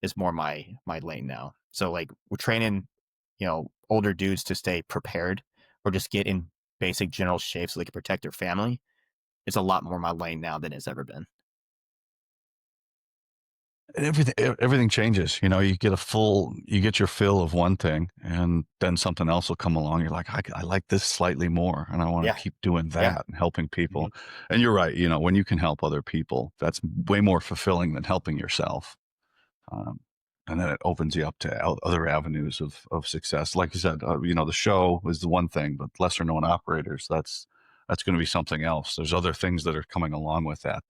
is more my lane now. So like we're training, older dudes to stay prepared or just get in basic general shape so they can protect their family. It's a lot more my lane now than it's ever been. Everything changes. You get your fill of one thing, and then something else will come along. You're like, I like this slightly more, and I want to keep doing that and helping people. Mm-hmm. And you're right. When you can help other people, that's way more fulfilling than helping yourself. And then it opens you up to other avenues of success. Like you said, the show is the one thing, but lesser known operators, that's going to be something else. There's other things that are coming along with that.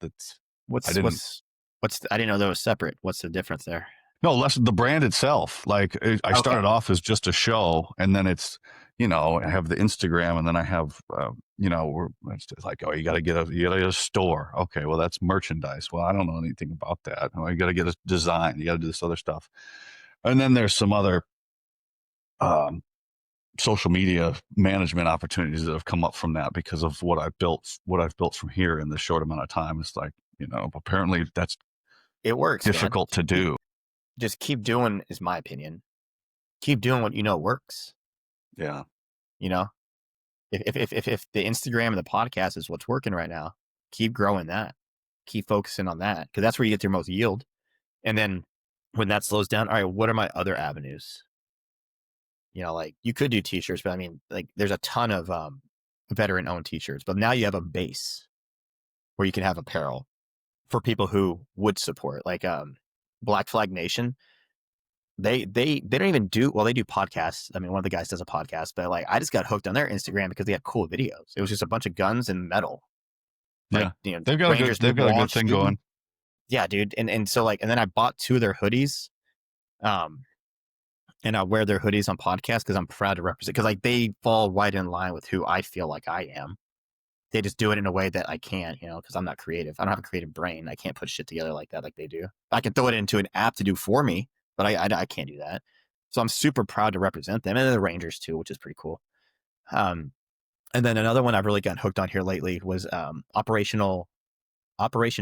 I didn't know that was separate. What's the difference there? No, less the brand itself. Like I started off as just a show, and then it's, I have the Instagram, and then I have, it's like, oh, you got to get a store. Okay, well, that's merchandise. Well, I don't know anything about that. Oh, you got to get a design. You got to do this other stuff. And then there's some other social media management opportunities that have come up from that because of what I've built from here in this short amount of time. It's like, apparently it works. Difficult to do. Just keep doing, is my opinion. Keep doing what works. Yeah. If the Instagram and the podcast is what's working right now, keep growing that. Keep focusing on that, because that's where you get your most yield. And then when that slows down, all right, what are my other avenues? Like you could do t-shirts, but I mean, like there's a ton of veteran owned t-shirts, but now you have a base where you can have apparel for people who would support, like Black Flag Nation. They don't even do, well, they do podcasts. I mean, one of the guys does a podcast, but like I just got hooked on their Instagram because they had cool videos. It was just a bunch of guns and metal. Like, yeah, they've got a good thing going. Yeah, dude. And so like, and then I bought 2 of their hoodies. And I wear their hoodies on podcasts because I'm proud to represent, because like they fall right in line with who I feel like I am. They just do it in a way that I can't, because I'm not creative. I don't have a creative brain. I can't put shit together like that, like they do. I can throw it into an app to do for me, but I can't do that. So I'm super proud to represent them, and the Rangers too, which is pretty cool. And then another one I've really gotten hooked on here lately was Operation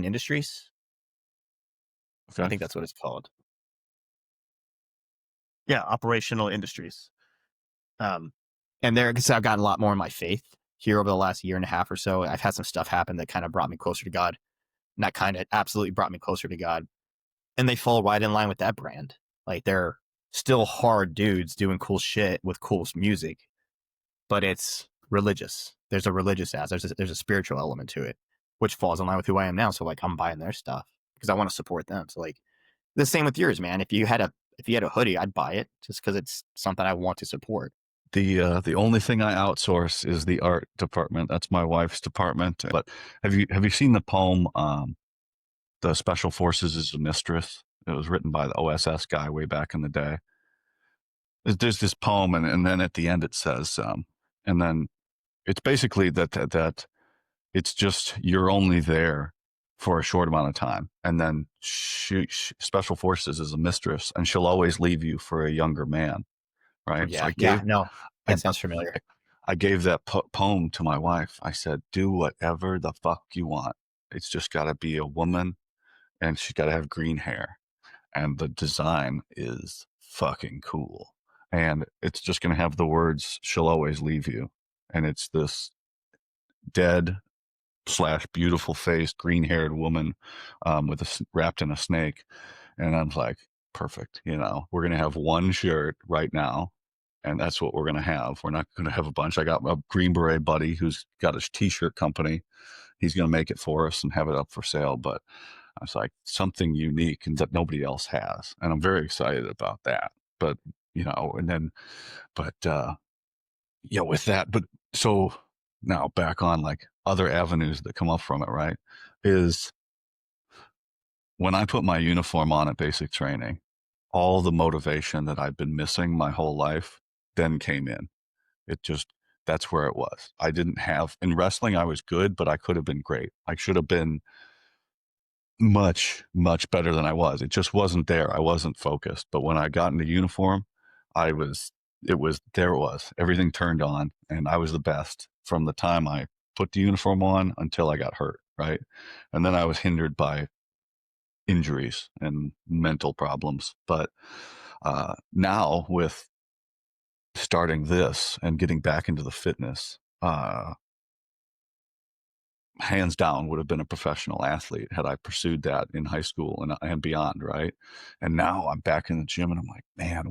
Industries. Okay. I think that's what it's called. Yeah, Operational Industries. And because I've gotten a lot more in my faith here over the last year and a half or so. I've had some stuff happen that kind of brought me closer to God. And that kind of absolutely brought me closer to God. And they fall right in line with that brand. Like they're still hard dudes doing cool shit with cool music, but it's religious. There's a religious aspect. There's a spiritual element to it. which falls in line with who I am now. So like I'm buying their stuff because I want to support them. So like the same with yours, man. If you had a hoodie, I'd buy it just because it's something I want to support. The only thing I outsource is the art department. That's my wife's department. But have you seen the poem "The Special Forces is a Mistress"? It was written by the OSS guy way back in the day. There's this poem, and then at the end it says, and then it's basically that it's just you're only there for a short amount of time, and then Special Forces is a mistress, and she'll always leave you for a younger man, right? So Yeah. Yeah. No, I, that sounds familiar. I gave that poem to my wife. I said, do whatever the fuck you want. It's just got to be a woman, and she's got to have green hair, and the design is fucking cool. And it's just going to have the words, she'll always leave you. And it's this dead / beautiful faced green haired woman wrapped in a snake. And I'm like, perfect. We're going to have one shirt right now. And that's what we're going to have. We're not going to have a bunch. I got a Green Beret buddy who's got a t-shirt company. He's going to make it for us and have it up for sale. But I was like, something unique and that nobody else has. And I'm very excited about that. But, and then, but, with that, but so now back on like other avenues that come up from it, right? Is when I put my uniform on at basic training, all the motivation that I've been missing my whole life then came in. That's where it was. I didn't have, in wrestling, I was good, but I could have been great. I should have been much, much better than I was. It just wasn't there. I wasn't focused. But when I got into uniform, there it was. Everything turned on, and I was the best from the time I put the uniform on until I got hurt, right? And then I was hindered by injuries and mental problems. But now with starting this and getting back into the fitness, hands down would have been a professional athlete had I pursued that in high school and beyond, right? And now I'm back in the gym and I'm like, man,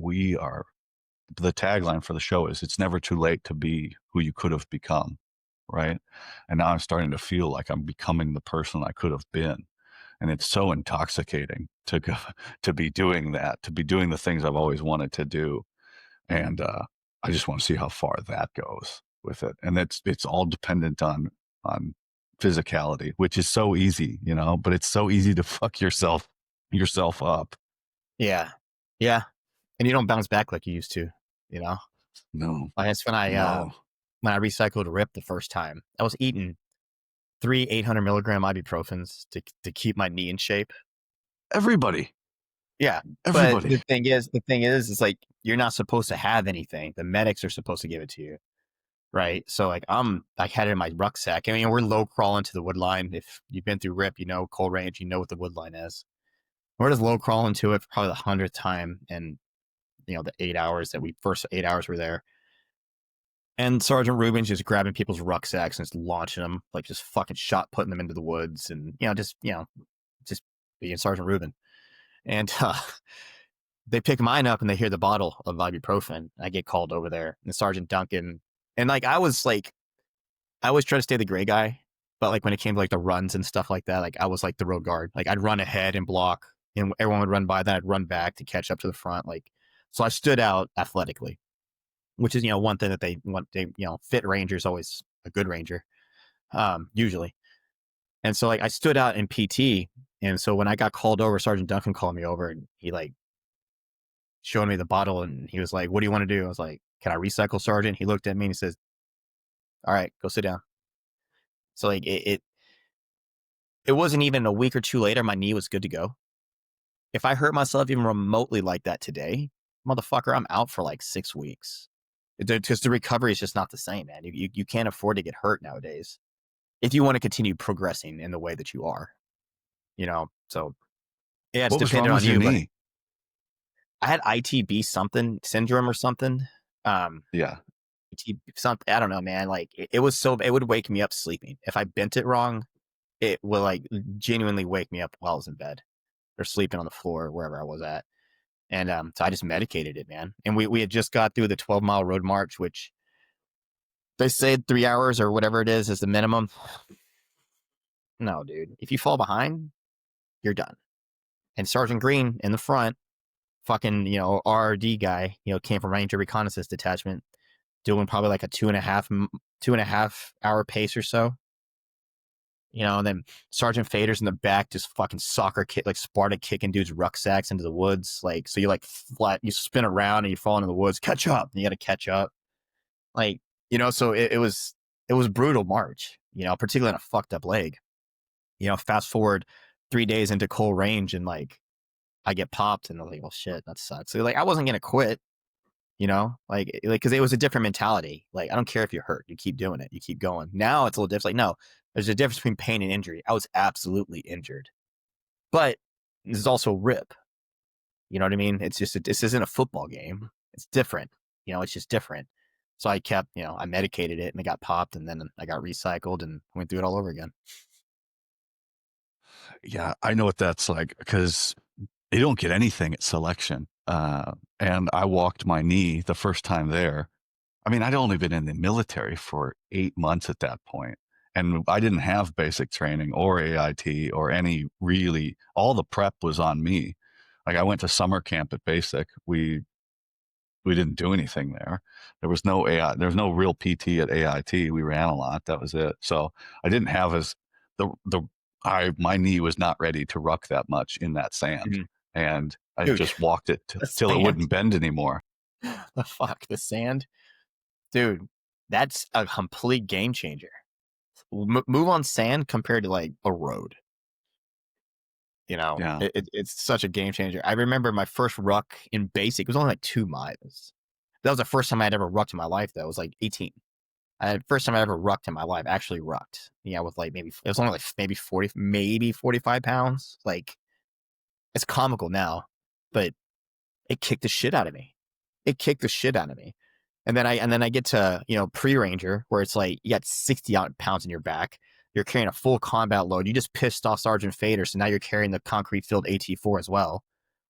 the tagline for the show is it's never too late to be who you could have become, right? And now I'm starting to feel like I'm becoming the person I could have been. And it's so intoxicating to be doing that, to be doing the things I've always wanted to do. And I just want to see how far that goes with it. And it's all dependent on physicality, which is so easy, but it's so easy to fuck yourself up. Yeah. Yeah. And you don't bounce back like you used to, No. I guess when I recycled RIP the first time, I was eating 3 800 milligram ibuprofens to keep my knee in shape. Everybody. Yeah. Everybody. But the thing is, it's like, you're not supposed to have anything. The medics are supposed to give it to you. Right. So like, I had it in my rucksack. I mean, we're low crawling to the wood line. If you've been through RIP, cold range, what the wood line is. We're just low crawling to it for probably the 100th time. And, the 8 hours first 8 hours were there. And Sergeant Rubin's just grabbing people's rucksacks and just launching them, like just fucking putting them into the woods and, just being Sergeant Rubin. And they pick mine up and they hear the bottle of ibuprofen. I get called over there and Sergeant Duncan. And like, I always try to stay the gray guy. But like when it came to like the runs and stuff like that, like I was like the road guard. Like I'd run ahead and block and everyone would run by, then I'd run back to catch up to the front. Like, so I stood out athletically, which is, one thing that they want. Fit ranger is always a good ranger, usually. And so like I stood out in PT. And so when I got called over, Sergeant Duncan called me over and he like showed me the bottle and he was like, what do you want to do? I was like, can I recycle, Sergeant? He looked at me and he says, all right, go sit down. So like it wasn't even a week or two later, my knee was good to go. If I hurt myself even remotely like that today, motherfucker, I'm out for like 6 weeks. Because the recovery is just not the same, man. You can't afford to get hurt nowadays if you want to continue progressing in the way that you are. So yeah, it's dependent on you. But I had ITB syndrome or something. Yeah. Something, I don't know, man. Like it would wake me up sleeping. If I bent it wrong, it would like genuinely wake me up while I was in bed or sleeping on the floor, wherever I was at. And so I just medicated it, man. And we had just got through the 12-mile road march, which they say 3 hours or whatever it is the minimum. no, dude. If you fall behind, you're done. And Sergeant Green in the front, fucking, RRD guy, came from Ranger Reconnaissance Detachment, doing probably like a 2.5 hour pace or so. And then Sergeant Fader's in the back, just fucking soccer kick, like Sparta kicking dudes' rucksacks into the woods. Like, so you like flat, you spin around and you fall into the woods, catch up. And you got to catch up. Like, so it was brutal March, particularly on a fucked up leg. Fast forward 3 days into Cole Range and like, I get popped and I'm like, well, shit, that sucks. So like, I wasn't going to quit, like, cause it was a different mentality. Like, I don't care if you're hurt, you keep doing it, you keep going. Now it's a little different. Like, no, there's a difference between pain and injury. I was absolutely injured, but this is also RIP. You know what I mean? It's just, this isn't a football game. It's different. It's just different. So I kept, I medicated it and it got popped and then I got recycled and went through it all over again. Yeah, I know what that's like because they don't get anything at selection. And I walked my knee the first time there. I mean, I'd only been in the military for 8 months at that point, and I didn't have basic training or AIT or any really. All the prep was on me. Like I went to summer camp at basic. We didn't do anything there. There was no AI. There was no real PT at AIT. We ran a lot. That was it. So I didn't have my knee was not ready to ruck that much in that sand, and I Dude, just walked it till it sand. wouldn't bend anymore. The fuck, the sand, dude. That's a complete game changer. Move on sand compared to like a road. Yeah. It's such a game changer. I remember my first ruck in basic. It was only like 2 miles. That was the first time I'd ever rucked in my life. Though. I was like 18. First time I ever rucked in my life. Actually rucked. With like maybe it was only like maybe 45 pounds. Like it's comical now, but it kicked the shit out of me. It kicked the shit out of me. And then I get to, pre-ranger where it's like you got 60 pounds in your back. You're carrying a full combat load. You just pissed off Sergeant Fader. So now you're carrying the concrete filled AT4 as well.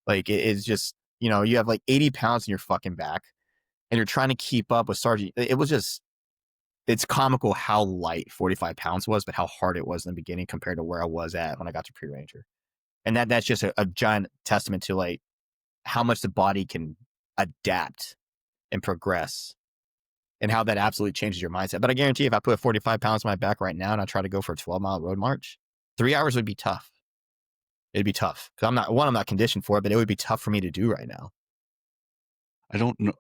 Like it's just, you have like 80 pounds in your fucking back and you're trying to keep up with Sergeant. It was just, it's comical how light 45 pounds was, but how hard it was in the beginning compared to where I was at when I got to pre-ranger. And that's just a giant testament to like how much the body can adapt and progress and how that absolutely changes your mindset. But I guarantee if I put 45 pounds on my back right now and I try to go for a 12-mile road march, 3 hours would be tough. It'd be tough because I'm not conditioned for it, but it would be tough for me to do right now. I don't know.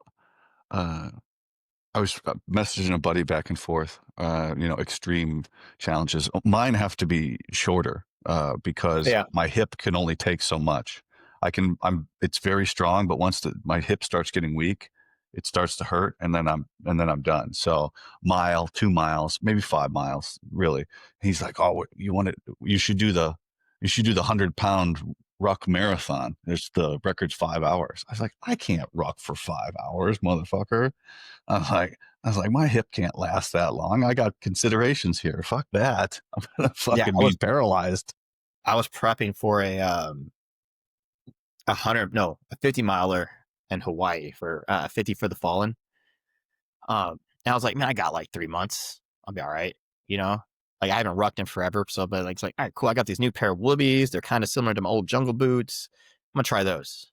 I was messaging a buddy back and forth, extreme challenges. Mine have to be shorter because my hip can only take so much. It's very strong, but once my hip starts getting weak, it starts to hurt and then I'm done. So mile, 2 miles, maybe 5 miles, really. He's like, oh, you should do the 100-pound ruck marathon. The record's 5 hours. I was like, I can't ruck for 5 hours, motherfucker. I was like, my hip can't last that long. I got considerations here. Fuck that. I'm gonna fucking be paralyzed. I was prepping for a 50 miler in Hawaii for 50 for the fallen. And I was like, man, I got like 3 months. I'll be all right. Like I haven't rucked in forever. So, but like, it's like, all right, cool. I got these new pair of Woobies. They're kind of similar to my old jungle boots. I'm gonna try those.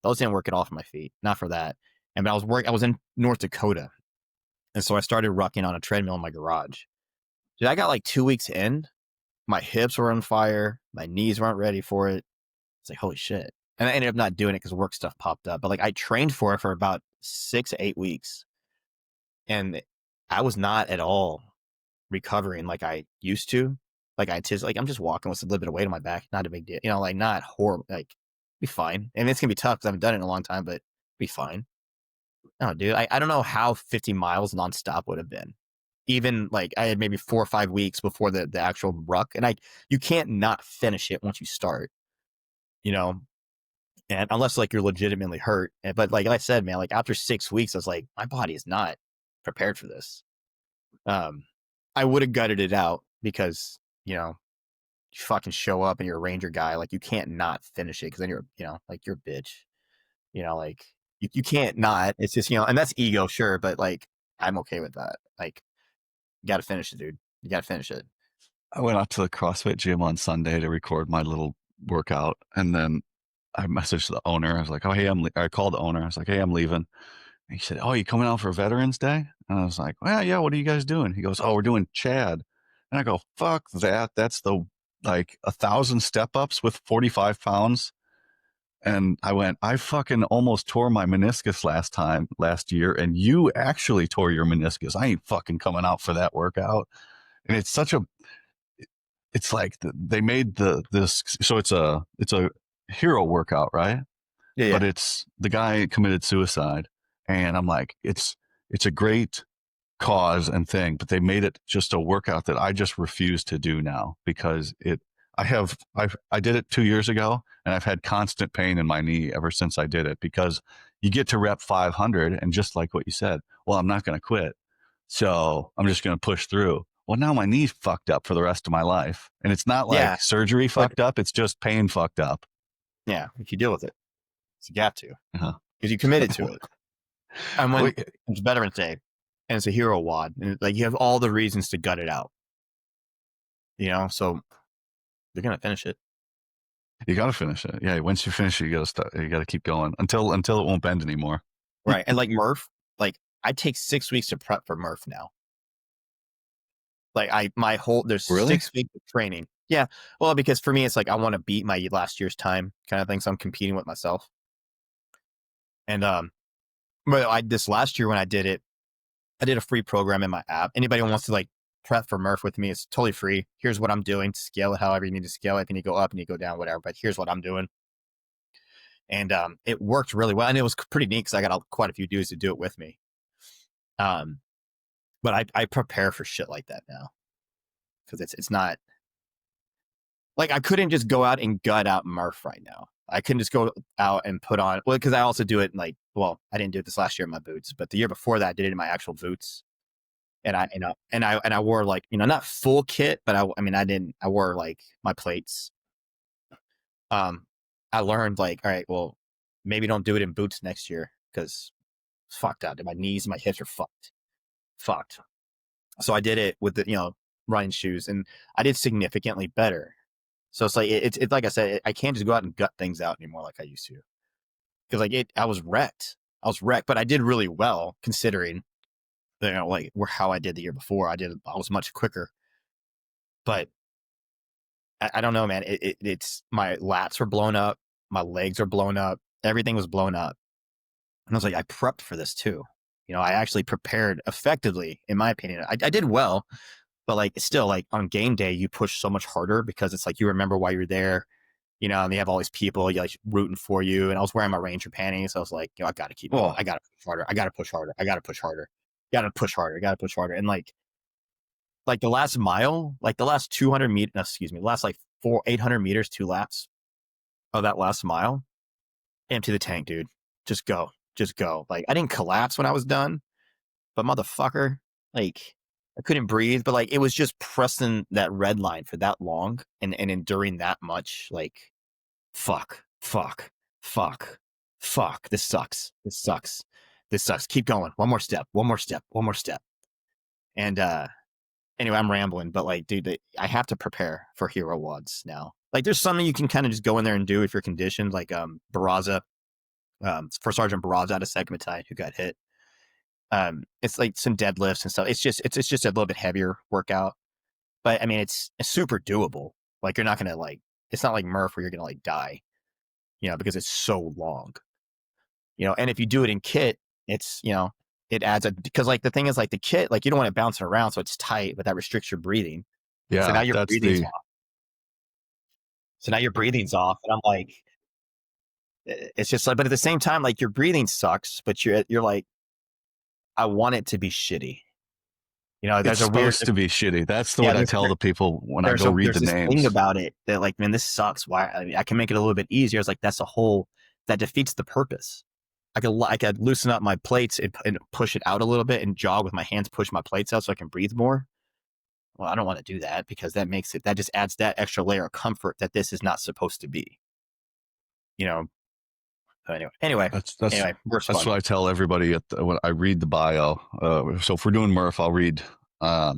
Those didn't work at all for my feet. Not for that. And I was in North Dakota. And so I started rucking on a treadmill in my garage. Dude, I got like 2 weeks in. My hips were on fire. My knees weren't ready for it. It's like, holy shit. And I ended up not doing it because work stuff popped up. But like I trained for it for about 6 to 8 weeks. And I was not at all recovering like I used to. Like I'm just walking with a little bit of weight on my back. Not a big deal. Like not horrible. Like be fine. And it's going to be tough because I haven't done it in a long time, but be fine. No, dude, I don't know how 50 miles nonstop would have been. Even like I had maybe 4 or 5 weeks before the actual ruck. And you can't not finish it once you start, and unless like you're legitimately hurt. But like I said, man, like after 6 weeks, I was like, my body is not prepared for this. I would have gutted it out because, you fucking show up and you're a Ranger guy. Like you can't not finish it because then you're, like you're a bitch, like you can't not. It's just, and that's ego, sure. But like, I'm okay with that. Like, you got to finish it, dude. You got to finish it. I went out to the CrossFit gym on Sunday to record my little workout, and then I messaged the owner. I was like, "Oh, hey, I called the owner. I was like, "Hey, I'm leaving." And he said, "Oh, you coming out for Veterans Day?" And I was like, "Well, yeah. What are you guys doing?" He goes, "Oh, we're doing Chad." And I go, "Fuck that. That's the like 1,000 step ups with 45 pounds." And I went, "I fucking almost tore my meniscus last year, and you actually tore your meniscus. I ain't fucking coming out for that workout." And it's like they made this, so it's a hero workout, right? Yeah, But yeah, it's the guy committed suicide, and I'm like, it's a great cause and thing, but they made it just a workout that I just refuse to do now because I did it 2 years ago, and I've had constant pain in my knee ever since I did it, because you get to rep 500, and just like what you said, well, I'm not going to quit, so I'm just going to push through. Well, now my knee's fucked up for the rest of my life, and it's not yeah. like surgery But fucked up; it's just pain fucked up. yeah, if you deal with it, so you have to, Uh-huh. because you committed to it. And when Wait, it's Veterans Day and it's a hero wad, and like you have all the reasons to gut it out, so they're gonna finish it. you got to finish it. Yeah, once you finish it, you got to start. You got to keep going until it won't bend anymore. Right. And like Murph, like I take 6 weeks to prep for Murph now. Like there's Really? 6 weeks of training. Yeah. Well, because for me, it's like I want to beat my last year's time kind of thing. So I'm competing with myself. And but this last year when I did it, I did a free program in my app. Anybody who wants to like prep for Murph with me, it's totally free. Here's what I'm doing. Scale it however you need to scale it. If you need to go up and you go down, whatever. But here's what I'm doing. And it worked really well. And it was pretty neat because I got quite a few dudes to do it with me. But I prepare for shit like that now, because it's not like I couldn't just go out and gut out Murph right now. I couldn't just go out and put on, well, because I also do it like, well, I didn't do it this last year in my boots, but the year before that I did it in my actual boots. And I wore like, not full kit, but I wore like my plates. I learned like, all right, well, maybe don't do it in boots next year, because it's fucked out. My knees and my hips are fucked. So I did it with the, running shoes, and I did significantly better. So it's like, it's like I said, I can't just go out and gut things out anymore like I used to. Because like I was wrecked, but I did really well considering, like how I did the year before. I was much quicker, but I don't know, man. It's my lats were blown up, my legs are blown up, everything was blown up, and I was like, I prepped for this too. I actually prepared effectively, in my opinion. I did well, but like still, like on game day, you push so much harder because it's like you remember why you're there, and they have all these people like rooting for you. And I was wearing my Ranger panties, so I was like, I got to keep going. I got to push harder. I got to push harder. I got to push harder. Got to push harder. Got to push harder. And like the last mile, like the last 200 meters, excuse me, the last like 800 meters, 2 laps of that last mile, empty the tank, dude. Just go. Like I didn't collapse when I was done, but motherfucker, like I couldn't breathe, but like it was just pressing that red line for that long and enduring that much. Like, fuck. This sucks. Keep going. One more step. And anyway, I'm rambling, but like, dude, I have to prepare for hero wads now. Like, there's something you can kind of just go in there and do if you're conditioned, like Barraza, First Sergeant Barraza out of 2nd Battalion who got hit. It's like some deadlifts and stuff. It's just a little bit heavier workout, but I mean, it's super doable. Like, you're not gonna like, it's not like Murph where you're gonna like die, because it's so long. And if you do it in kit, it's it adds because like the thing is like the kit, like you don't want to bounce it around, so it's tight, but that restricts your breathing. So now yeah, your that's breathing's the off. And I'm like, it's just like, but at the same time, like your breathing sucks, but you're like, I want it to be shitty. it's There's a weird, supposed to be shitty. That's yeah, what I tell the people when I there's go read the this thing names. about it that like, man, this sucks. Why? I can make it a little bit easier. It's like, that defeats the purpose. I could loosen up my plates and push it out a little bit and jog with my hands, push my plates out so I can breathe more. Well, I don't want to do that because that just adds that extra layer of comfort that this is not supposed to be. But anyway, That's worse that's fun. what I tell everybody when I read the bio. So if we're doing Murph, I'll read. I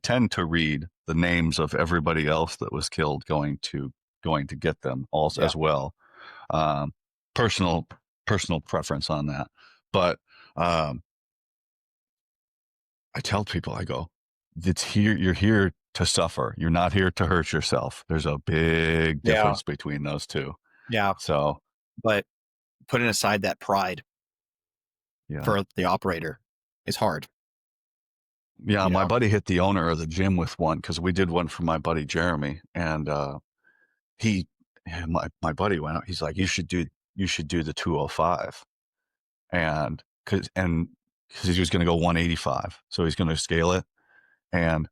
tend to read the names of everybody else that was killed going to get them also Yeah. as well. Um, personal preference on that, but I tell people, I go, it's here. You're here to suffer. You're not here to hurt yourself. There's a big Yeah. difference between those two. Yeah. So But putting aside that pride yeah, for the operator is hard. yeah. You My know? buddy hit the owner of the gym with one because we did one for my buddy Jeremy, and he, my buddy went out. He's like, you should do the 205, and because he was going to go 185, so he's going to scale it, and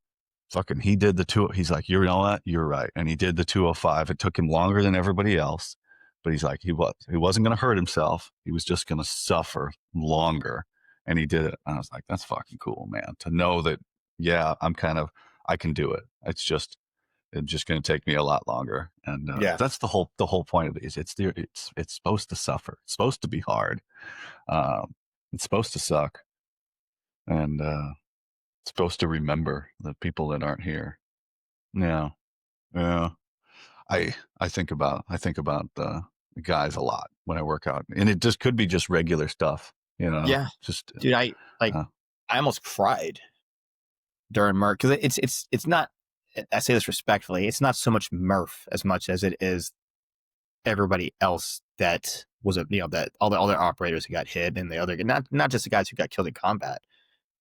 fucking he did the two. He's like, you know what, you're right, and he did the 205. It took him longer than everybody else, but he's like, he wasn't going to hurt himself. He was just going to suffer longer, and he did it. And I was like, that's fucking cool, man. To know that, yeah, I can do it. It's just going to take me a lot longer, and Yeah. that's the whole point of it. Is it's supposed to suffer. It's supposed to be hard. Um, it's supposed to suck, and it's supposed to remember the people that aren't here. Yeah, yeah. I think about the guys a lot when I work out, and it just could be just regular stuff, Yeah. just Dude, I uh, almost cried during Murph because it's not. I say this respectfully. It's not so much Murph as much as it is everybody else that was that all the other operators who got hit and the other not just the guys who got killed in combat,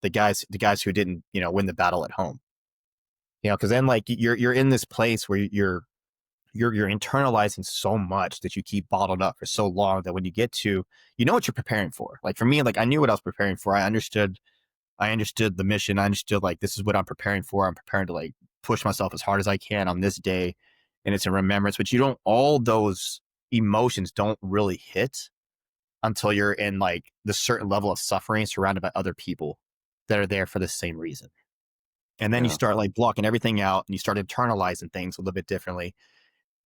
the guys who didn't win the battle at home. Because then like you're in this place where you're internalizing so much that you keep bottled up for so long that when you get to what you're preparing for. Like for me, like I knew what I was preparing for. I understood the mission. I understood like this is what I'm preparing for. I'm preparing to like push myself as hard as I can on this day, and it's a remembrance. But you don't all those emotions don't really hit until you're in like the certain level of suffering surrounded by other people that are there for the same reason. And then you yeah, start like blocking everything out and you start internalizing things a little bit differently.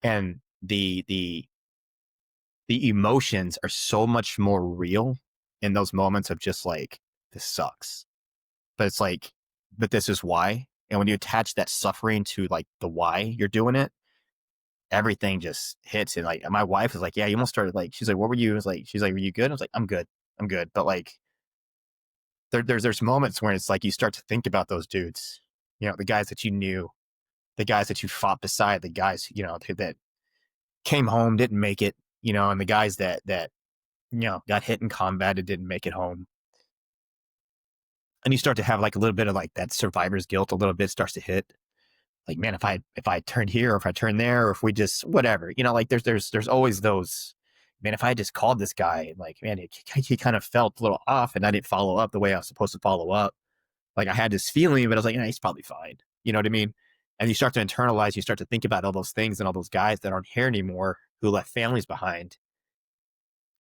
And the emotions are so much more real in those moments of just like, this sucks. But it's like, but this is why. And when you attach that suffering to like the why you're doing it, everything just hits. And like my wife was like, yeah, you almost started like, she's like, what were you? I was like, she's like, were you good? I was like, I'm good. I'm good. But like there's moments where it's like you start to think about those dudes, the guys that you knew, the guys that you fought beside, the guys, that came home, didn't make it, and the guys that got hit in combat and didn't make it home. And you start to have like a little bit of like that survivor's guilt, a little bit starts to hit. Like, man, if I turned here or if I turned there or if we just whatever, like there's always those, man, if I just called this guy, like, man, he kind of felt a little off and I didn't follow up the way I was supposed to follow up. Like I had this feeling, but I was like, he's probably fine. You know what I mean? And you start to internalize, you start to think about all those things and all those guys that aren't here anymore who left families behind.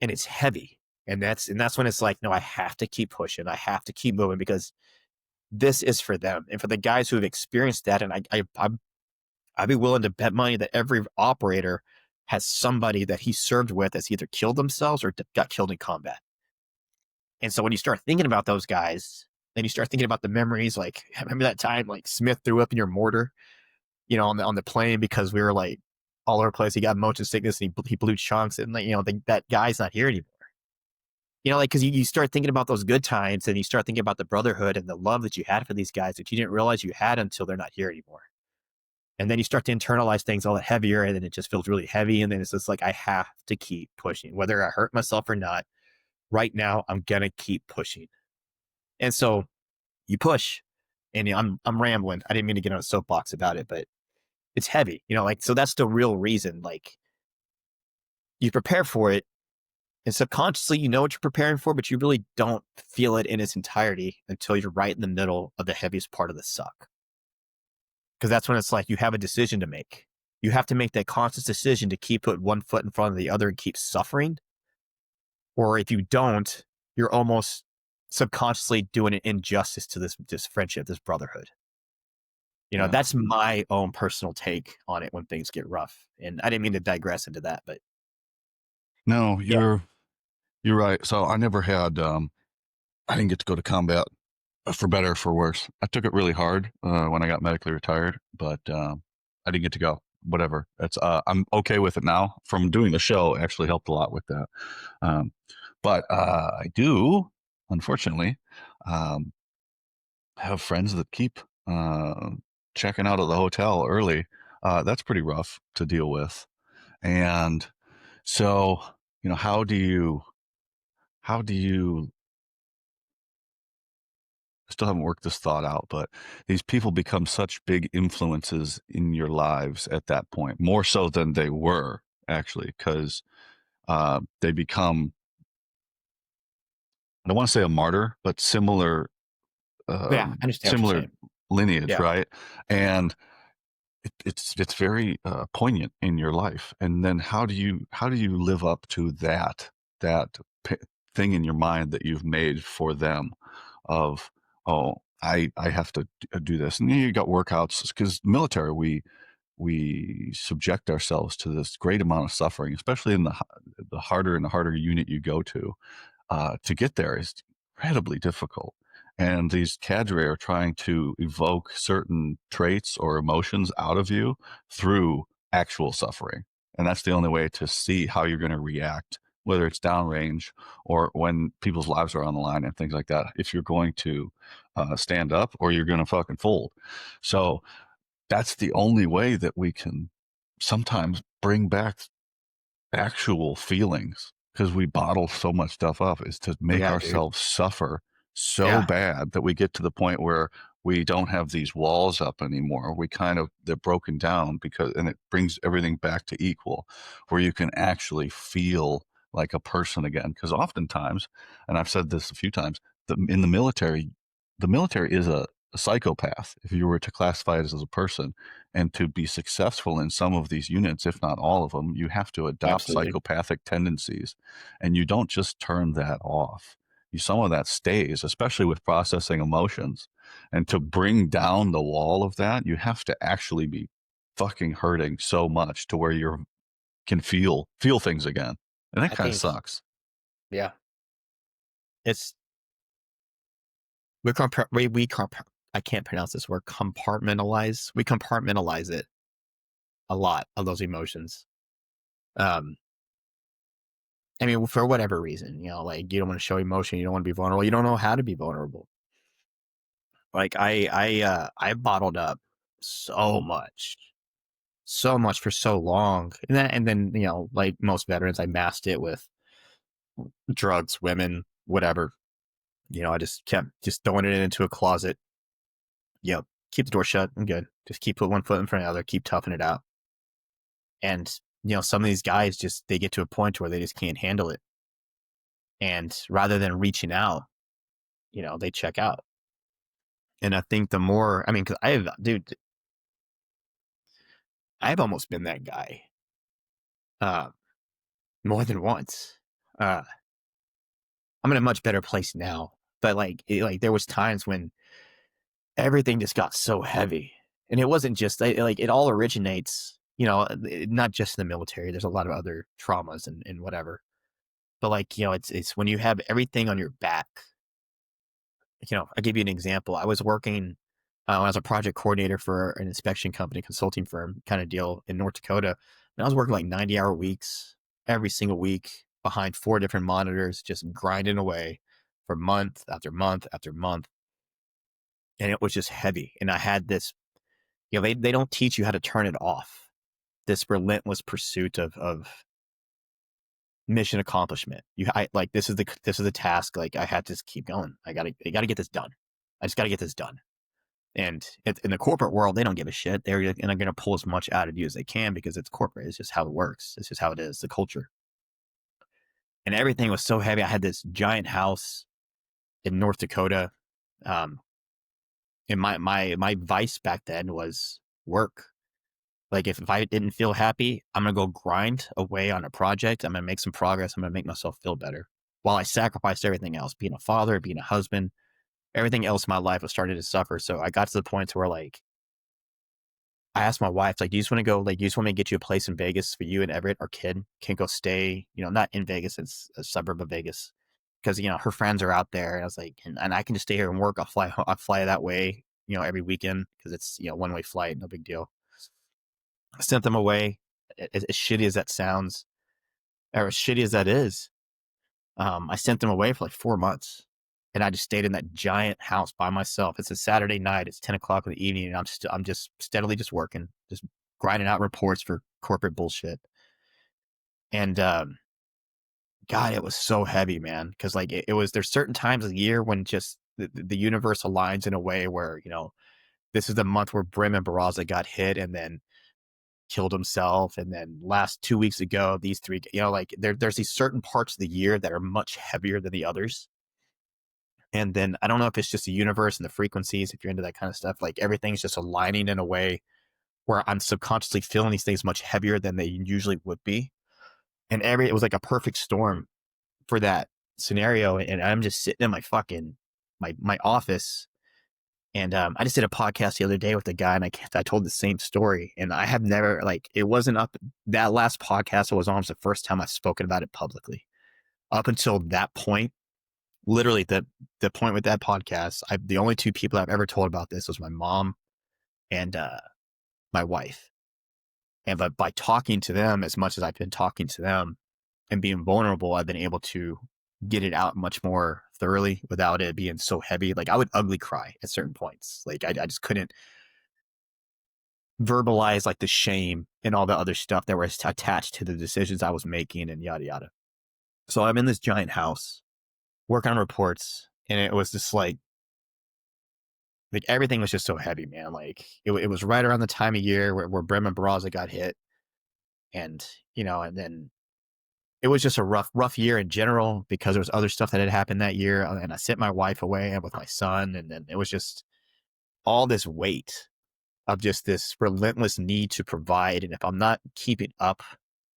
And it's heavy. And that's when it's like, no, I have to keep pushing. I have to keep moving because this is for them. And for the guys who have experienced that, and I'd be willing to bet money that every operator has somebody that he served with that's either killed themselves or got killed in combat. And so when you start thinking about those guys, then you start thinking about the memories. Like, remember that time like Smith threw up in your mortar, on the plane because we were like all over the place. He got motion sickness and he blew chunks, and like, that guy's not here anymore. Like, because you start thinking about those good times and you start thinking about the brotherhood and the love that you had for these guys that you didn't realize you had until they're not here anymore. And then you start to internalize things all that heavier, and then it just feels really heavy. And then it's just like, I have to keep pushing, whether I hurt myself or not. Right now, I'm going to keep pushing. And so you push, and I'm rambling. I didn't mean to get on a soapbox about it, but it's heavy, like, so that's the real reason. Like, you prepare for it, and subconsciously, you know what you're preparing for, but you really don't feel it in its entirety until you're right in the middle of the heaviest part of the suck. Because that's when it's like you have a decision to make. You have to make that conscious decision to keep put one foot in front of the other and keep suffering. Or if you don't, you're almost subconsciously doing an injustice to this friendship, this brotherhood. yeah. That's my own personal take on it when things get rough. And I didn't mean to digress into that, but No, yeah. you're right. So I never had. I didn't get to go to combat for better or for worse. I took it really hard when I got medically retired, but I didn't get to go. Whatever. It's I'm okay with it now. From doing the show, actually helped a lot with that. Um, but I do, unfortunately, um, have friends that keep uh, checking out of the hotel early. That's pretty rough to deal with. And so, how do you I still haven't worked this thought out, but these people become such big influences in your lives at that point, more so than they were actually, because they become, I don't want to say a martyr, but Yeah, I understand what you're similar saying. lineage, Yeah, right? And it's very poignant in your life. And then how do you live up to that p- thing in your mind that you've made for them of, oh, I have to do this. And you got workouts because military, we subject ourselves to this great amount of suffering, especially in the harder and the harder unit you go to get there is incredibly difficult. And these cadre are trying to evoke certain traits or emotions out of you through actual suffering. And that's the only way to see how you're going to react, whether it's downrange or when people's lives are on the line and things like that. If you're going to stand up or you're going to fucking fold. So that's the only way that we can sometimes bring back actual feelings because we bottle so much stuff up is to make yeah, dude. ourselves suffer so Yeah, bad that we get to the point where we don't have these walls up anymore. We kind of, they're broken down because, and it brings everything back to equal where you can actually feel like a person again. Because oftentimes, and I've said this a few times, in the military is a psychopath if you were to classify it as a person. And to be successful in some of these units, if not all of them, you have to adopt absolutely. psychopathic tendencies. And you don't just turn that off. Some of that stays, especially with processing emotions. And to bring down the wall of that, you have to actually be fucking hurting so much to where you can feel things again. And that I kind of think, sucks. yeah, it's I can't pronounce this word, compartmentalize. We compartmentalize it a lot of those emotions. Um, I mean, for whatever reason, like you don't want to show emotion, you don't want to be vulnerable, you don't know how to be vulnerable. Like I bottled up so much, so much for so long, and then like most veterans, I masked it with drugs, women, whatever. I just kept just throwing it into a closet. Yep, keep the door shut. I'm good. Just keep put one foot in front of the other. Keep toughing it out. And some of these guys they get to a point where they just can't handle it, and rather than reaching out, they check out. And I think the more, I mean, because I've almost been that guy, uh, more than once. Uh, I'm in a much better place now, but like there was times when everything just got so heavy, and it wasn't just like it all originates, not just in the military. There's a lot of other traumas and whatever, but like it's when you have everything on your back. I'll give you an example. I was working as a project coordinator for an inspection company, consulting firm kind of deal in North Dakota. And I was working like 90-hour weeks every single week behind 4 different monitors, just grinding away for month after month after month. And it was just heavy. And I had this, they don't teach you how to turn it off. This relentless pursuit of mission accomplishment. Like this is the task. Like I had to just keep going. I gotta get this done. I just gotta get this done. And in the corporate world, they don't give a shit. They're going to pull as much out of you as they can because it's corporate. It's just how it works. It's just how it is, the culture. And everything was so heavy. I had this giant house in North Dakota. Um, and my vice back then was work. Like if I didn't feel happy, I'm going to go grind away on a project. I'm going to make some progress. I'm going to make myself feel better while I sacrificed everything else, being a father, being a husband, everything else in my life was starting to suffer. So I got to the point where like, I asked my wife, like, do you just want to go, like, do you just want me to get you a place in Vegas for you and Everett, our kid, can go stay, not in Vegas, it's a suburb of Vegas, because her friends are out there. And I was like, and I can just stay here and work. I'll fly that way, every weekend because it's one-way flight, no big deal. I sent them away. As shitty as that sounds, or as shitty as that is, I sent them away for like 4 months, and I just stayed in that giant house by myself. It's a Saturday night. It's 10 o'clock in the evening, and I'm just steadily just working, just grinding out reports for corporate bullshit. And God, it was so heavy, man. Because like it was, there's certain times of the year when just the universe aligns in a way where this is the month where Brim and Barraza got hit, and then killed himself, and then last 2 weeks ago, these three, like there's these certain parts of the year that are much heavier than the others. And then I don't know if it's just the universe and the frequencies, if you're into that kind of stuff, like everything's just aligning in a way where I'm subconsciously feeling these things much heavier than they usually would be. And it was like a perfect storm for that scenario. And I'm just sitting in my fucking, my office. And I just did a podcast the other day with a guy, and I told the same story. And I have never, like, it wasn't up, that last podcast I was on was the first time I've spoken about it publicly. Up until that point, literally the point with that podcast, the only two people I've ever told about this was my mom and my wife. And but by talking to them as much as I've been talking to them and being vulnerable, I've been able to get it out much more thoroughly without it being so heavy. Like I would ugly cry at certain points. Like I just couldn't verbalize like the shame and all the other stuff that was attached to the decisions I was making and yada yada. So I'm in this giant house working on reports, and it was just like everything was just so heavy, man. Like it was right around the time of year where Brim and Barraza got hit, and and then it was just a rough year in general because there was other stuff that had happened that year, and I sent my wife away and with my son, and then it was just all this weight of just this relentless need to provide, and if I'm not keeping up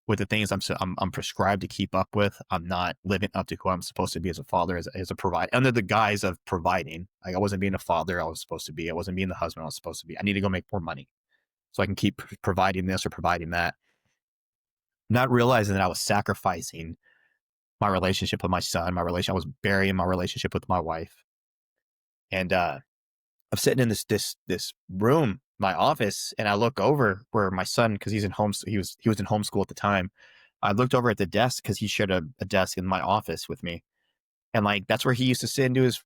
with the things I'm prescribed to keep up with, I'm not living up to who I'm supposed to be as a father, as a provider, under the guise of providing. Like I wasn't being a father I was supposed to be. I wasn't being the husband I was supposed to be. I need to go make more money so I can keep providing this or providing that. Not realizing that I was sacrificing my relationship with my son, I was burying my relationship with my wife. And I'm sitting in this room, my office, and I look over where my son, because he was in homeschool at the time. I looked over at the desk because he shared a desk in my office with me, and like that's where he used to sit and do his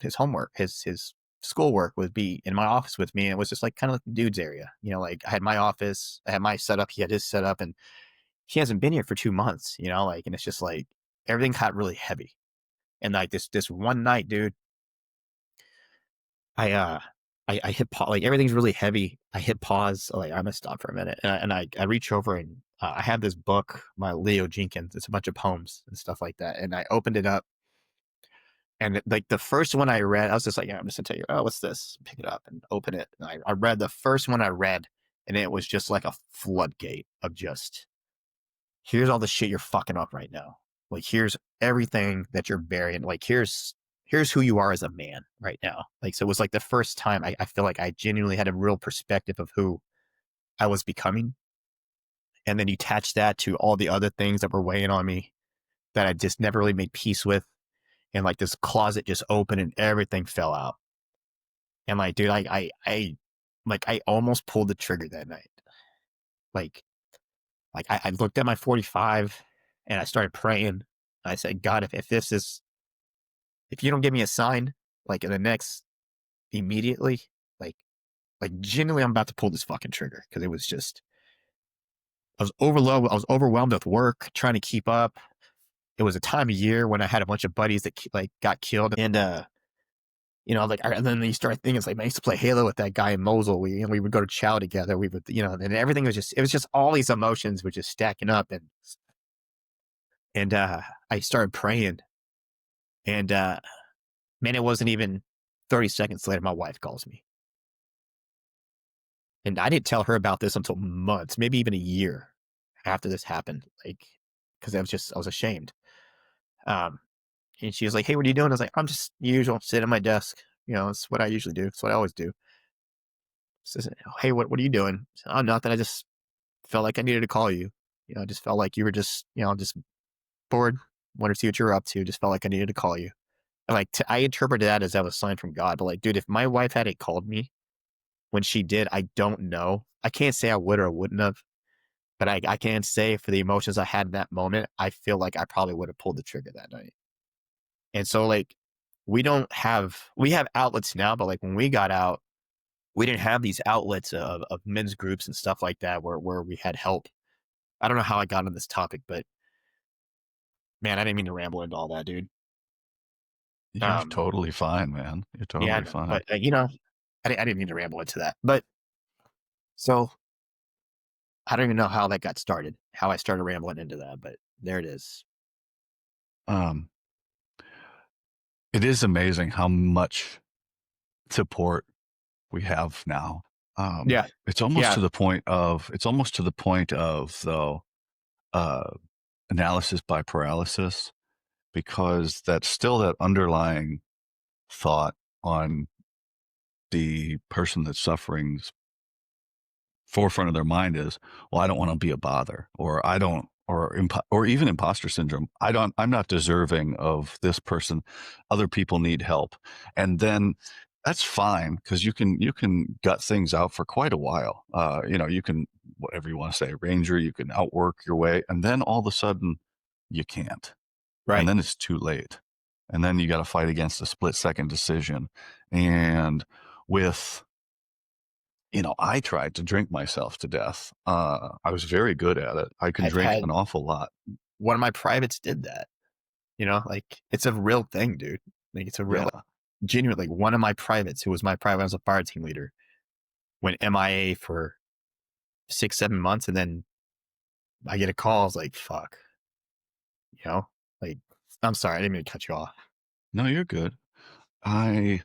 his homework, his schoolwork would be in my office with me. And it was just like kind of like the dude's area, like I had my office, I had my setup, he had his setup, and he hasn't been here for 2 months, like, and it's just like everything got really heavy. And like this one night, dude, I hit pause, like everything's really heavy. I hit pause, like I'm gonna stop for a minute, and I reach over, and I have this book by Leo Jenkins. It's a bunch of poems and stuff like that, and I opened it up, and like the first one I read, I was just like, yeah, I'm just gonna tell you, oh, what's this? Pick it up and open it. And I read the first one I read, and it was just like a floodgate of just, here's all the shit you're fucking up right now. Like here's everything that you're burying. Like here's who you are as a man right now. Like, so it was like the first time I feel like I genuinely had a real perspective of who I was becoming. And then you attach that to all the other things that were weighing on me that I just never really made peace with. And like this closet just opened and everything fell out. And like, dude, I almost pulled the trigger that night. Like I looked at my 45 and I started praying. I said, God, if you don't give me a sign, like in the next immediately, like genuinely, I'm about to pull this fucking trigger. Cause it was just, I was overloaded. I was overwhelmed with work, trying to keep up. It was a time of year when I had a bunch of buddies that like got killed. And, and then you start thinking, it's like, man, I used to play Halo with that guy in Mosul. We would go to chow together. We would, and everything was just, it was just all these emotions were just stacking up. And I started praying, and man, it wasn't even 30 seconds later, my wife calls me. And I didn't tell her about this until months, maybe even a year after this happened. Like, cause I was ashamed. And she was like, hey, what are you doing? I was like, I'm just usual, sitting at my desk. It's what I usually do. It's what I always do. She says, hey, what are you doing? I said, oh, nothing. I just felt like I needed to call you. I just felt like you were just, just bored. wanted to see what you were up to. Just felt like I needed to call you. And like, I interpreted that as that was a sign from God. But like, dude, if my wife hadn't called me when she did, I don't know. I can't say I would or wouldn't have, but I can say for the emotions I had in that moment, I feel like I probably would have pulled the trigger that night. And so like, we have outlets now, but like when we got out, we didn't have these outlets of men's groups and stuff like that where we had help. I don't know how I got on this topic, but man, I didn't mean to ramble into all that, dude. You're totally fine, man. You're Yeah, totally fine. but I didn't mean to ramble into that. But so I don't even know how that got started, how I started rambling into that, but there it is. Um, it is amazing how much support we have now. Yeah, It's almost yeah, to the point of though uh, analysis by paralysis, because that's still that underlying thought on the person that's suffering's forefront of their mind is, well, I don't want to be a bother, or I don't, or even imposter syndrome. I'm not deserving of this person. Other people need help. And then that's fine, because you can gut things out for quite a while. You can, whatever you want to say, Ranger, you can outwork your way, and then all of a sudden you can't. And right. then it's too late. And then you got to fight against a split second decision. And with, I tried to drink myself to death. I was very good at it. I can I've drink had an awful lot. one of my privates did that. Like it's a real thing, dude. Like it's a real, like, Yeah. genuinely, one of my privates who was my private as a fire team leader went MIA for 6, 7 months, and then I get a call. I was like, fuck, you know, like, I'm sorry, I didn't mean to cut you off. No, you're good. I,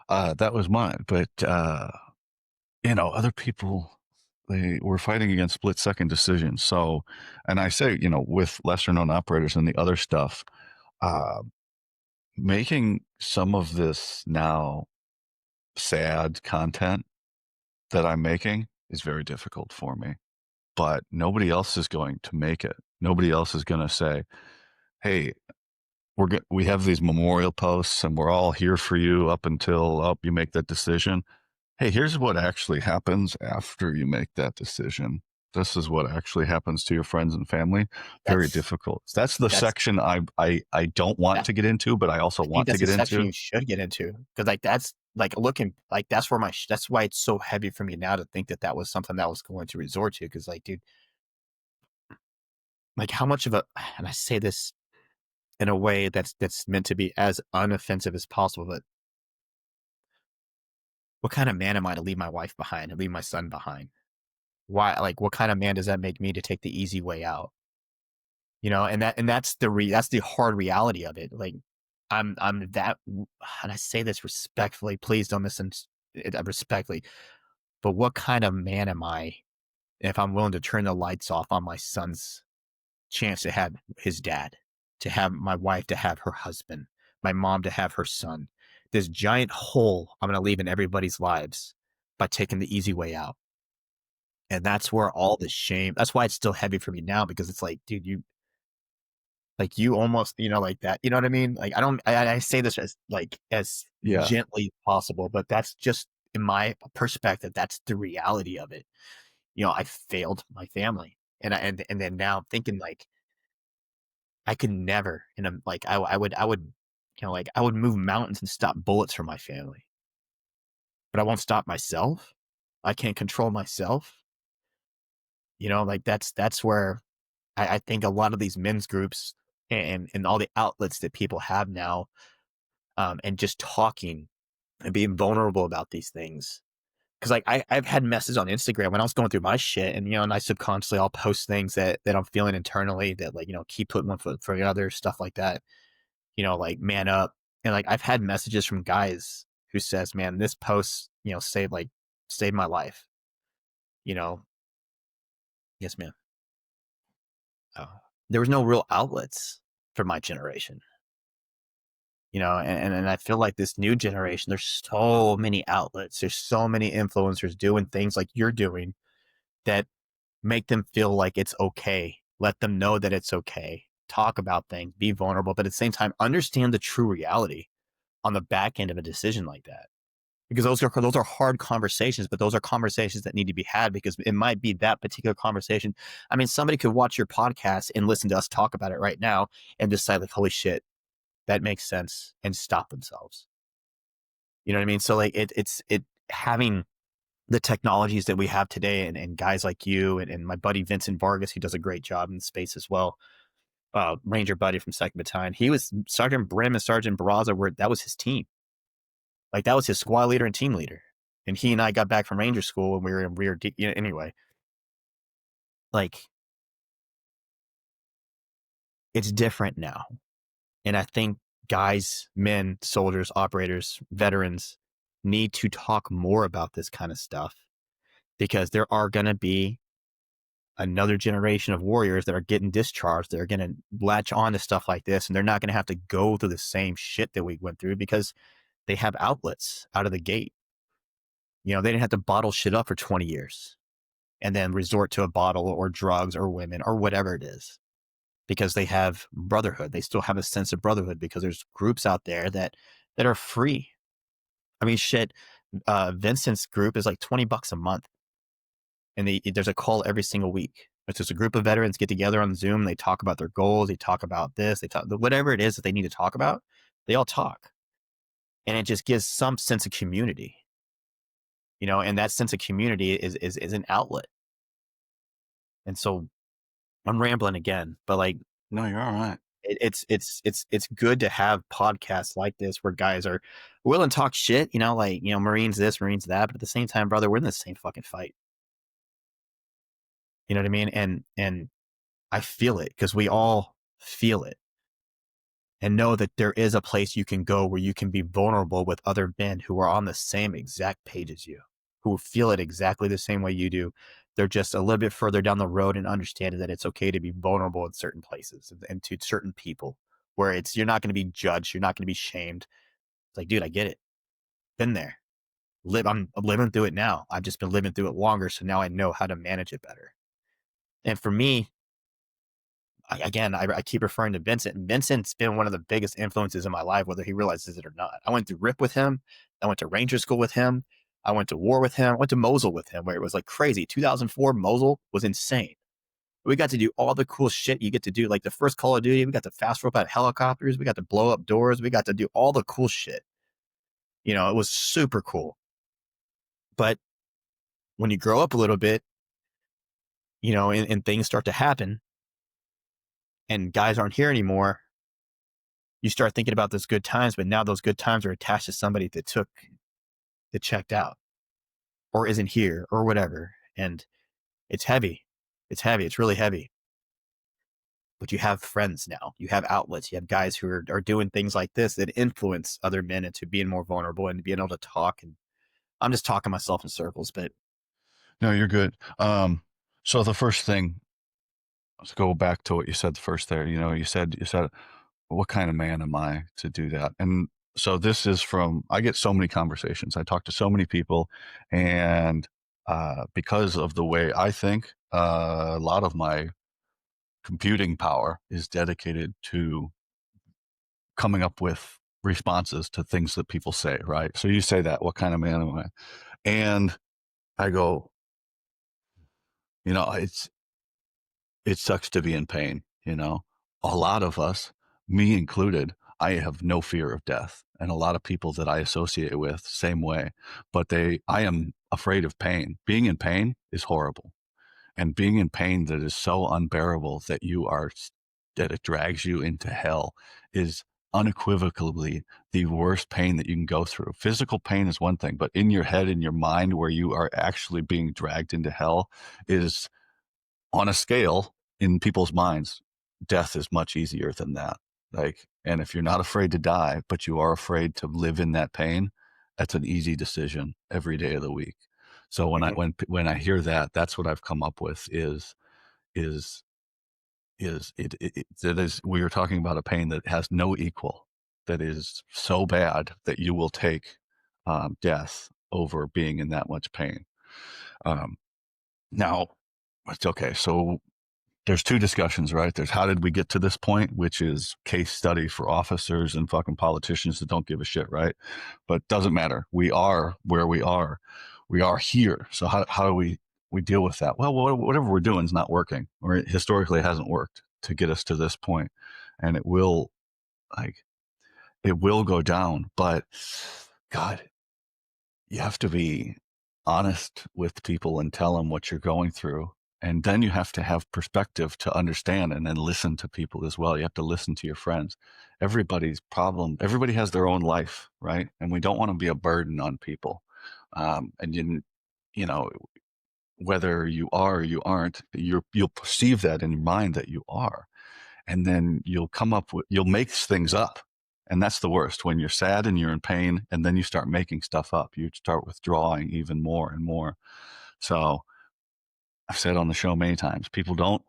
that was mine. But, other people, they were fighting against split second decisions. So, and I say, with lesser known operators and the other stuff, uh, making some of this now sad content that I'm making is very difficult for me. But nobody else is going to make it. Nobody else is going to say, "Hey, we have these memorial posts, and we're all here for you up until you make that decision. Hey, here's what actually happens after you make that decision. This is what actually happens to your friends and family." Very That's difficult. That's the that's section I don't want that. to get into, but I also I think want to that's the get section into. you should get into, because like that's like looking like that's where that's why it's so heavy for me now to think that that was something that I was going to resort to. Because like, dude, like how much of a, and I say this in a way that's meant to be as unoffensive as possible, but what kind of man am I to leave my wife behind and leave my son behind? Why? Like, what kind of man does that make me to take the easy way out? And that's that's the hard reality of it. Like, I'm that, and I say this respectfully. Please don't respectfully. But what kind of man am I if I'm willing to turn the lights off on my son's chance to have his dad, to have my wife, to have her husband, my mom to have her son? This giant hole I'm going to leave in everybody's lives by taking the easy way out. And that's where all the shame, that's why it's still heavy for me now, because it's like, dude, you almost, like that, you know what I mean? Like, I say this as like, as Yeah, gently as possible, but that's just, in my perspective, that's the reality of it. I failed my family, and then now I'm thinking like, I could never, and I'm like, I would, like I would move mountains and stop bullets for my family, but I won't stop myself. I can't control myself. Like that's where I think a lot of these men's groups and all the outlets that people have now, and just talking and being vulnerable about these things. Cause like I've had messages on Instagram when I was going through my shit, and I subconsciously I'll post things that I'm feeling internally, that like, keep putting one foot for the other, stuff like that, like man up. And like I've had messages from guys who says, man, this post, saved my life. You know, yes, man. There was no real outlets for my generation. And I feel like this new generation, there's so many outlets, there's so many influencers doing things like you're doing that make them feel like it's okay. Let them know that it's okay talk about things, be vulnerable, but at the same time, understand the true reality on the back end of a decision like that. Because those are hard conversations, but those are conversations that need to be had because it might be that particular conversation. I mean, somebody could watch your podcast and listen to us talk about it right now and decide like, holy shit, that makes sense, and stop themselves. You know what I mean? So like it's having the technologies that we have today and guys like you and my buddy Vincent Vargas, who does a great job in the space as well. Ranger buddy from Second Battalion. He was Sergeant Brim and Sergeant Barraza that was his team. Like that was his squad leader and team leader. And he and I got back from Ranger school when we were in rear. Anyway, like it's different now. And I think guys, men, soldiers, operators, veterans need to talk more about this kind of stuff because there are going to be another generation of warriors that are getting discharged. They're going to latch on to stuff like this, and they're not going to have to go through the same shit that we went through because they have outlets out of the gate. You know, they didn't have to bottle shit up for 20 years and then resort to a bottle or drugs or women or whatever it is because they have brotherhood. They still have a sense of brotherhood because there's groups out there that are free. I mean, shit, Vincent's group is like $20 a month. And there's a call every single week. It's just a group of veterans get together on Zoom. They talk about their goals. They talk about this. They talk whatever it is that they need to talk about. They all talk, and it just gives some sense of community, you know. And that sense of community is an outlet. And so, I'm rambling again, but like, No, you're all right. it's good to have podcasts like this where guys are willing to talk shit, you know, like, you know, Marines this, Marines that, but at the same time, brother, we're in the same fucking fight. You know what I mean? And I feel it because we all feel it and know that there is a place you can go where you can be vulnerable with other men who are on the same exact page as you, who feel it exactly the same way you do. They're just a little bit further down the road and understanding that it's okay to be vulnerable in certain places and to certain people where you're not going to be judged. You're not going to be shamed. It's like, dude, I get it. Been there. I'm living through it now. I've just been living through it longer. So now I know how to manage it better. And for me, I keep referring to Vincent. Vincent's been one of the biggest influences in my life, whether he realizes it or not. I went through RIP with him. I went to Ranger school with him. I went to war with him. I went to Mosul with him, where it was like crazy. 2004 Mosul was insane. We got to do all the cool shit you get to do. Like the first Call of Duty, we got to fast rope out helicopters. We got to blow up doors. We got to do all the cool shit. You know, it was super cool. But when you grow up a little bit, you know, and things start to happen, and guys aren't here anymore, you start thinking about those good times, but now those good times are attached to somebody that checked out or isn't here or whatever. And it's heavy. It's heavy. It's really heavy. But you have friends now. You have outlets. You have guys who are doing things like this that influence other men into being more vulnerable and being able to talk. And I'm just talking myself in circles, but No, you're good. So the first thing, let's go back to what you said first there. You know, you said, what kind of man am I to do that? And so this is I get so many conversations. I talk to so many people, and because of the way I think, a lot of my computing power is dedicated to coming up with responses to things that people say, right? So you say that, what kind of man am I? And I go, you know, it sucks to be in pain, you know. A lot of us, me included, I have no fear of death, and a lot of people that I associate with, same way. But I am afraid of pain. Being in pain is horrible, and being in pain that is so unbearable that it drags you into hell is unequivocally the worst pain that you can go through. Physical pain is one thing, but in your head, in your mind, where you are actually being dragged into hell is, on a scale in people's minds, death is much easier than that. Like, and if you're not afraid to die, but you are afraid to live in that pain, that's an easy decision every day of the week. So when I hear that, that's what I've come up with is we are talking about a pain that has no equal, that is so bad that you will take death over being in that much pain. Now, it's okay. So there's two discussions, right? There's how did we get to this point, which is case study for officers and fucking politicians that don't give a shit, right? But doesn't matter. We are where we are. We are here. So how do we deal with that? Well, whatever we're doing is not working, or historically it hasn't worked to get us to this point, and it will like it will go down. But God, you have to be honest with people and tell them what you're going through. And then you have to have perspective to understand and then listen to people as well. You have to listen to your friends. Everybody's problem, everybody has their own life, right? And we don't want to be a burden on people. And you know, whether you are or you aren't, you'll perceive that in your mind that you are. And then you'll make things up. And that's the worst, when you're sad and you're in pain, and then you start making stuff up. You start withdrawing even more and more. So I've said on the show many times, people don't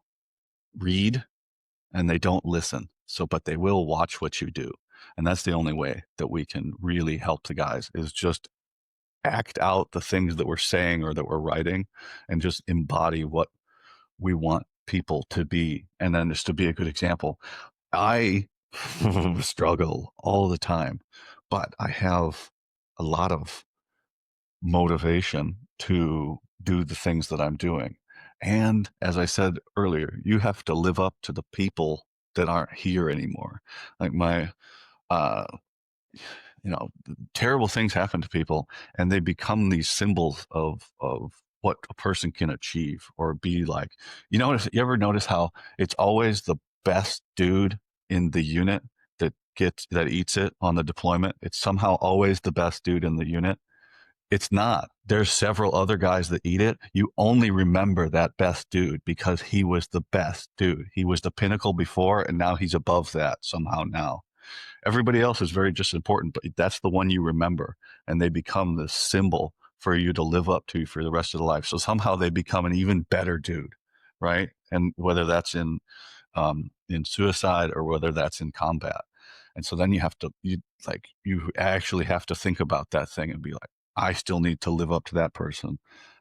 read and they don't listen. So, but they will watch what you do. And that's the only way that we can really help the guys, is just act out the things that we're saying or that we're writing, and just embody what we want people to be. And then just to be a good example, I struggle all the time, but I have a lot of motivation to do the things that I'm doing. And as I said earlier, you have to live up to the people that aren't here anymore. Like uh, terrible things happen to people, and they become these symbols of what a person can achieve or be like. You ever notice how it's always the best dude in the unit that eats it on the deployment? It's somehow always the best dude in the unit. It's not. There's several other guys that eat it. You only remember that best dude because he was the best dude. He was the pinnacle before, and now he's above that somehow now. Everybody else is very just important, but that's the one you remember, and they become this symbol for you to live up to for the rest of the life. So somehow they become an even better dude, right? And whether that's in suicide or whether that's in combat. And so then you actually have to think about that thing and be like, I still need to live up to that person.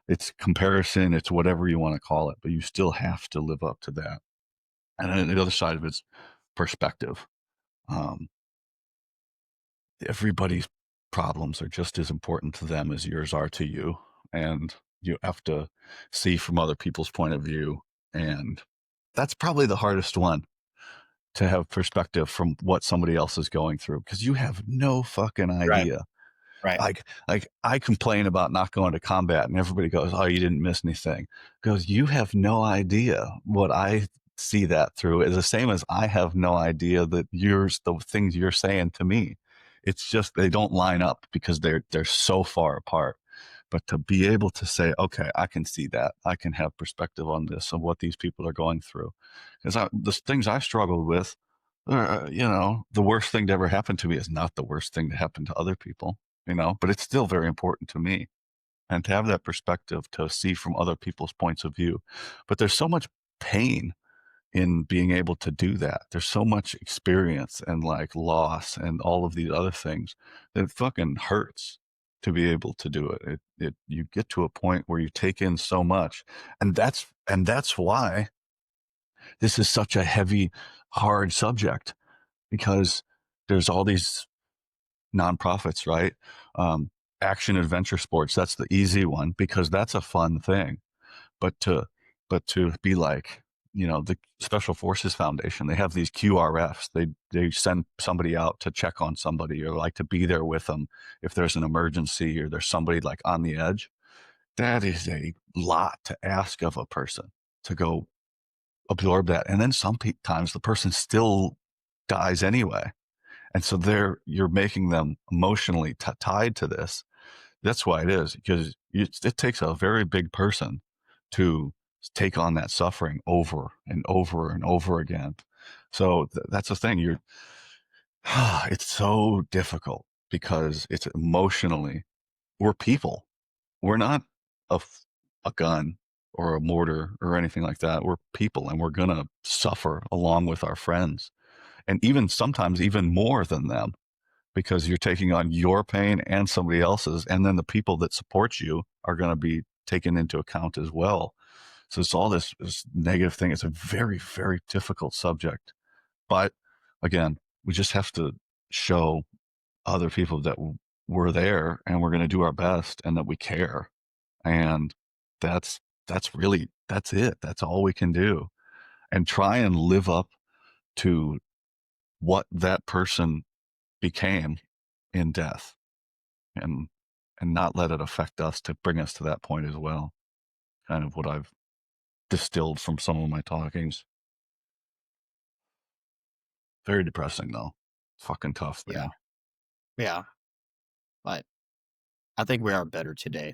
It's comparison, it's whatever you want to call it, but you still have to live up to that. And then the other side of it's perspective. Um, Everybody's problems are just as important to them as yours are to you. And you have to see from other people's point of view. And that's probably the hardest one, to have perspective from what somebody else is going through, because you have no fucking Right. idea. Right. Like I complain about not going to combat, and everybody goes, "Oh, you didn't miss anything." Goes, you have no idea what I see that through. Is the same as I have no idea that the things you're saying to me. It's just they don't line up because they're so far apart. But to be able to say, okay, I can see that, I can have perspective on this and what these people are going through, because the things I struggled with, the worst thing to ever happen to me is not the worst thing to happen to other people. But it's still very important to me. And to have that perspective, to see from other people's points of view. But there's so much pain in being able to do that. There's so much experience and like loss and all of these other things that it fucking hurts to be able to do it. You get to a point where you take in so much. And that's why this is such a heavy, hard subject, because there's all these nonprofits, right? Action adventure sports, that's the easy one because that's a fun thing. But to be like, the Special Forces Foundation, they have these QRFs. They send somebody out to check on somebody, or like to be there with them if there's an emergency or there's somebody like on the edge. That is a lot to ask of a person to go absorb that. And then sometimes the person still dies anyway. And so you're making them emotionally tied to this. That's why it is, because it takes a very big person to take on that suffering over and over and over again. So that's the thing. It's so difficult because it's emotionally, we're people. We're not a gun or a mortar or anything like that. We're people, and we're going to suffer along with our friends, and even sometimes even more than them, because you're taking on your pain and somebody else's, and then the people that support you are going to be taken into account as well. So it's all this negative thing. It's a very, very difficult subject. But again, we just have to show other people that we're there and we're going to do our best and that we care. And that's really, that's it. That's all we can do. And try and live up to what that person became in death, and not let it affect us to bring us to that point as well. Kind of what I've distilled from some of my talkings. Very depressing though. Fucking tough Yeah. thing. Yeah. But I think we are better today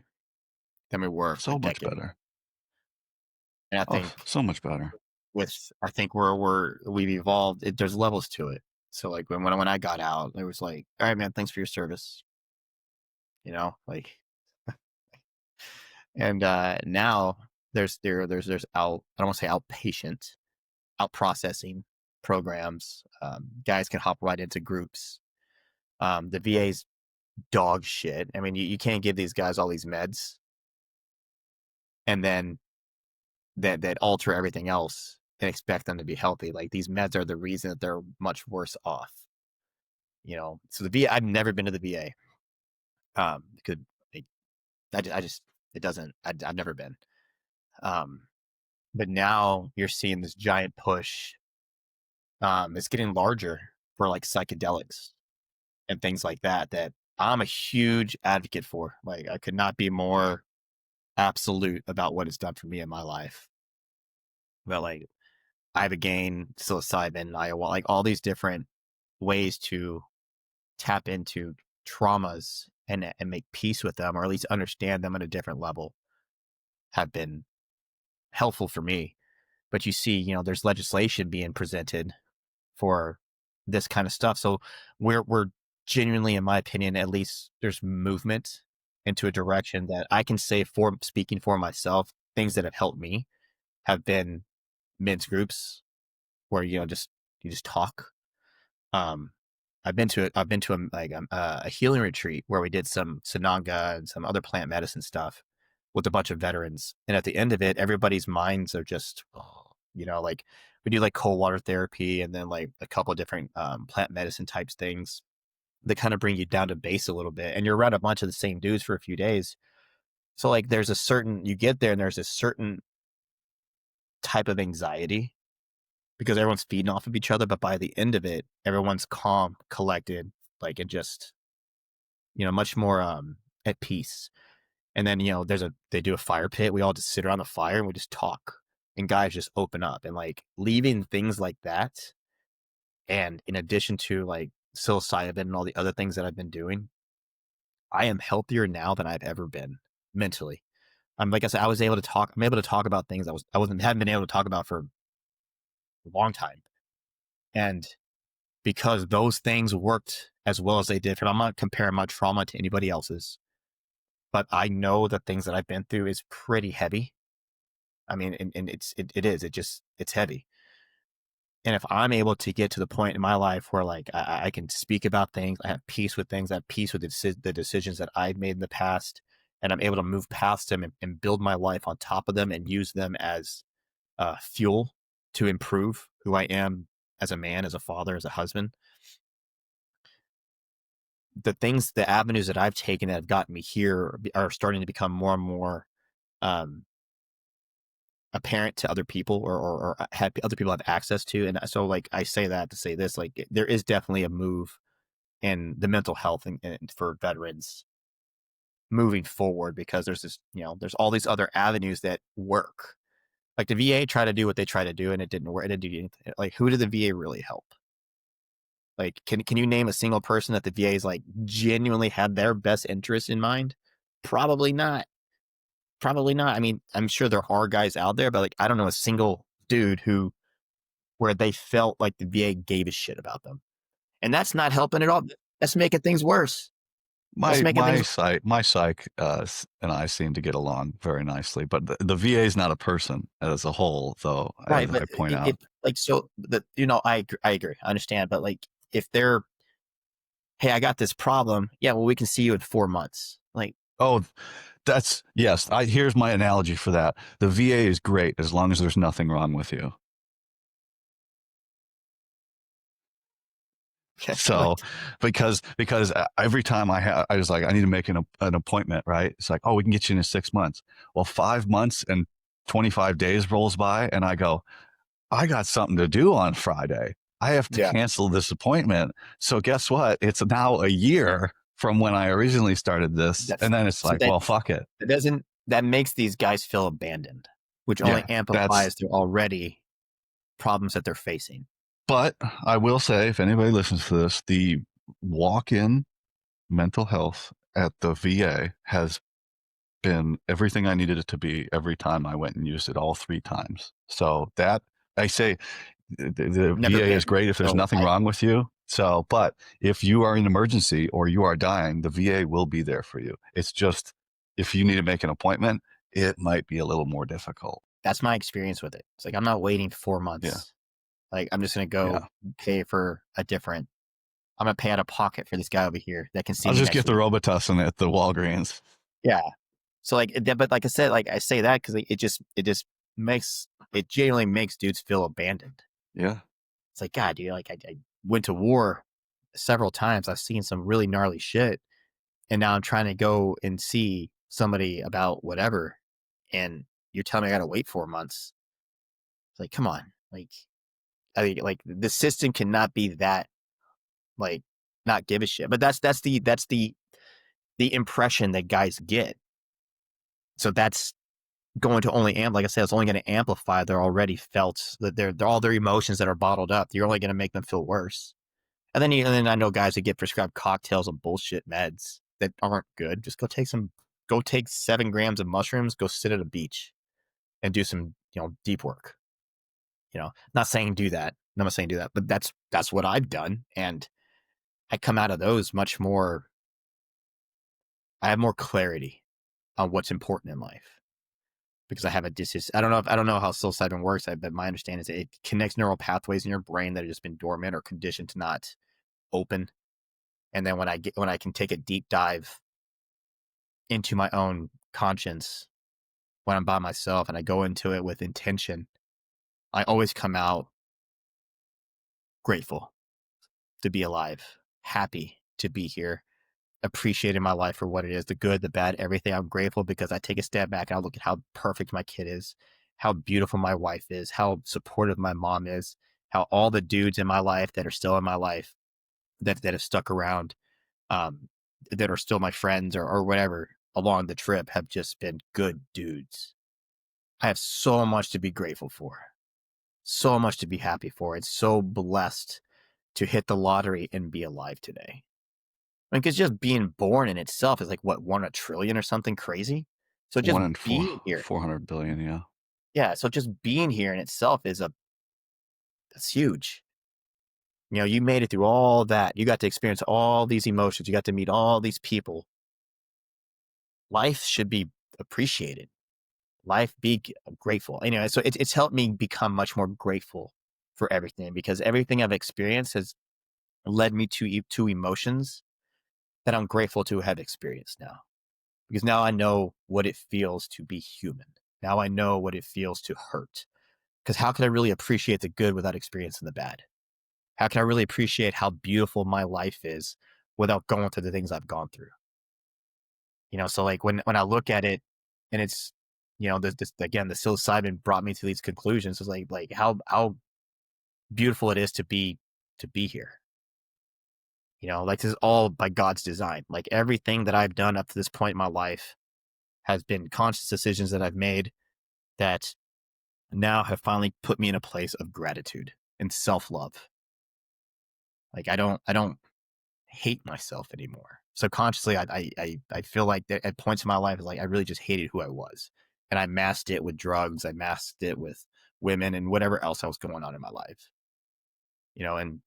than we were a So much decade ago. better. And I Oh, think so much better. I think we've evolved. There's levels to it. So like when I got out, it was like, all right, man, thanks for your service. Like, and now there's out. I don't want to say outpatient, out processing programs. Guys can hop right into groups. The VA's dog shit. I mean, you can't give these guys all these meds and then that alter everything else and expect them to be healthy. Like these meds are the reason that they're much worse off. So the VA, I've never been to the VA. Because I just it doesn't. I've never been. Um, but now you're seeing this giant push. It's getting larger for like psychedelics and things like that. That I'm a huge advocate for. Like I could not be more absolute about what it's done for me in my life. But like ibogaine, psilocybin, ayahuasca, like all these different ways to tap into traumas and make peace with them, or at least understand them at a different level, have been helpful for me. But you see, there's legislation being presented for this kind of stuff. So we're genuinely, in my opinion, at least there's movement into a direction that I can say, for speaking for myself, things that have helped me have been men's groups where you just talk. Um, I've been to a healing retreat where we did some Sananga and some other plant medicine stuff with a bunch of veterans, and at the end of it, everybody's minds are just, like we do like cold water therapy and then like a couple of different plant medicine types things that kind of bring you down to base a little bit, and you're around a bunch of the same dudes for a few days. So like you get there and there's a certain type of anxiety because everyone's feeding off of each other. But by the end of it, everyone's calm, collected, like, and just, much more at peace. And then, they do a fire pit. We all just sit around the fire and we just talk, and guys just open up, and like leaving things like that. And in addition to like psilocybin and all the other things that I've been doing, I am healthier now than I've ever been mentally. Like I said, I'm able to talk about things hadn't been able to talk about for a long time. And because those things worked as well as they did. And I'm not comparing my trauma to anybody else's, but I know the things that I've been through is pretty heavy. I mean, and it's heavy. And if I'm able to get to the point in my life where like I can speak about things, I have peace with things, I have peace with the decisions that I've made in the past, and I'm able to move past them and build my life on top of them and use them as fuel to improve who I am as a man, as a father, as a husband. The avenues that I've taken that have gotten me here are starting to become more and more um, apparent to other people, or have other people have access to. And so like, I say that to say this, like there is definitely a move in the mental health and for veterans moving forward, because there's this, there's all these other avenues that work. Like the VA tried to do what they tried to do and it didn't work. It didn't do anything. Like, who did the VA really help? Like, can you name a single person that the VA's like genuinely had their best interest in mind? Probably not. Probably not. I mean, I'm sure there are guys out there, but like, I don't know a single dude where they felt like the VA gave a shit about them. And that's not helping at all. That's making things worse. That's My making my things. psych my psych and I seem to get along very nicely, but the VA is not a person as a whole, though, Right. as But I point out. like, so I agree. I understand. But like, if they're, hey, I got this problem. Yeah, well, we can see you in 4 months. Like, Oh, that's yes. Here's my analogy for that. The VA is great as long as there's nothing wrong with you. So, What? because every time I was like, I need to make an appointment, right? It's like, oh, we can get you in 6 months. Well, 5 months and 25 days rolls by, and I go, I got something to do on Friday. I have to Yeah. cancel this appointment. So guess what? It's now a year from when I originally started this, That's and then it's so like, well, fuck it. that makes these guys feel abandoned, which only Yeah, that's. amplifies their already problems that they're facing. But I will say, if anybody listens to this, the walk-in mental health at the VA has been everything I needed it to be every time I went and used it all 3 times. So that I say the Never VA is been. great if there's So nothing wrong with you. So, but if you are in an emergency or you are dying, the VA will be there for you. It's just if you need to make an appointment, it might be a little more difficult. that's my experience with it. It's like I'm not waiting 4 Yeah. months. Like I'm just gonna Yeah. go pay for a different. I'm gonna pay out of pocket for this guy over here that can see I'll me just next get the week. Robitussin at the Walgreens. Yeah. So like, but like I said, like I say that because it just makes it genuinely makes dudes feel abandoned. Yeah. It's like, God, dude, like I went to war several times. I've seen some really gnarly shit, and now I'm trying to go and see somebody about whatever, and you're telling me I got to wait 4 months. It's like, come on, like I think like the system cannot be that like not give a shit. But that's the impression that guys get. So that's going to only like I said, it's only going to amplify their already felt that they're all their emotions that are bottled up. You're only going to make them feel worse. And then I know guys that get prescribed cocktails of bullshit meds that aren't good. Just go take 7 grams of mushrooms, go sit at a beach and do some, deep work. Not saying do that. I'm not saying do that, but that's what I've done. And I come out of those much more, I have more clarity on what's important in life because I have I don't know how psilocybin works, but my understanding is that it connects neural pathways in your brain that have just been dormant or conditioned to not open. And then when I can take a deep dive into my own conscience when I'm by myself and I go into it with intention, I always come out grateful to be alive, happy to be here, appreciating my life for what it is, the good, the bad, everything. I'm grateful because I take a step back and I look at how perfect my kid is, how beautiful my wife is, how supportive my mom is, how all the dudes in my life that are still in my life that have stuck around, that are still my friends or whatever along the trip have just been good dudes. I have so much to be grateful for, so much to be happy for. It's so blessed to hit the lottery and be alive today. Because just being born in itself is like what, 1 in a trillion or something crazy. So just One in being here, 400 billion. Yeah. yeah. So just being here in itself that's huge. You made it through all that. You got to experience all these emotions. You got to meet all these people. Life should be appreciated. Life be grateful. Anyway, so it's helped me become much more grateful for everything because everything I've experienced has led me to emotions that I'm grateful to have experienced now. Because now I know what it feels to be human. Now I know what it feels to hurt. Because how can I really appreciate the good without experiencing the bad? How can I really appreciate how beautiful my life is without going through the things I've gone through? So like when I look at it and it's, this again, the psilocybin brought me to these conclusions. It's like how beautiful it is to be here. Like this is all by God's design. Like everything that I've done up to this point in my life has been conscious decisions that I've made that now have finally put me in a place of gratitude and self-love. Like I don't hate myself anymore. Subconsciously, I feel like that at points in my life, like I really just hated who I was, and I masked it with drugs. I masked it with women and whatever else was going on in my life. And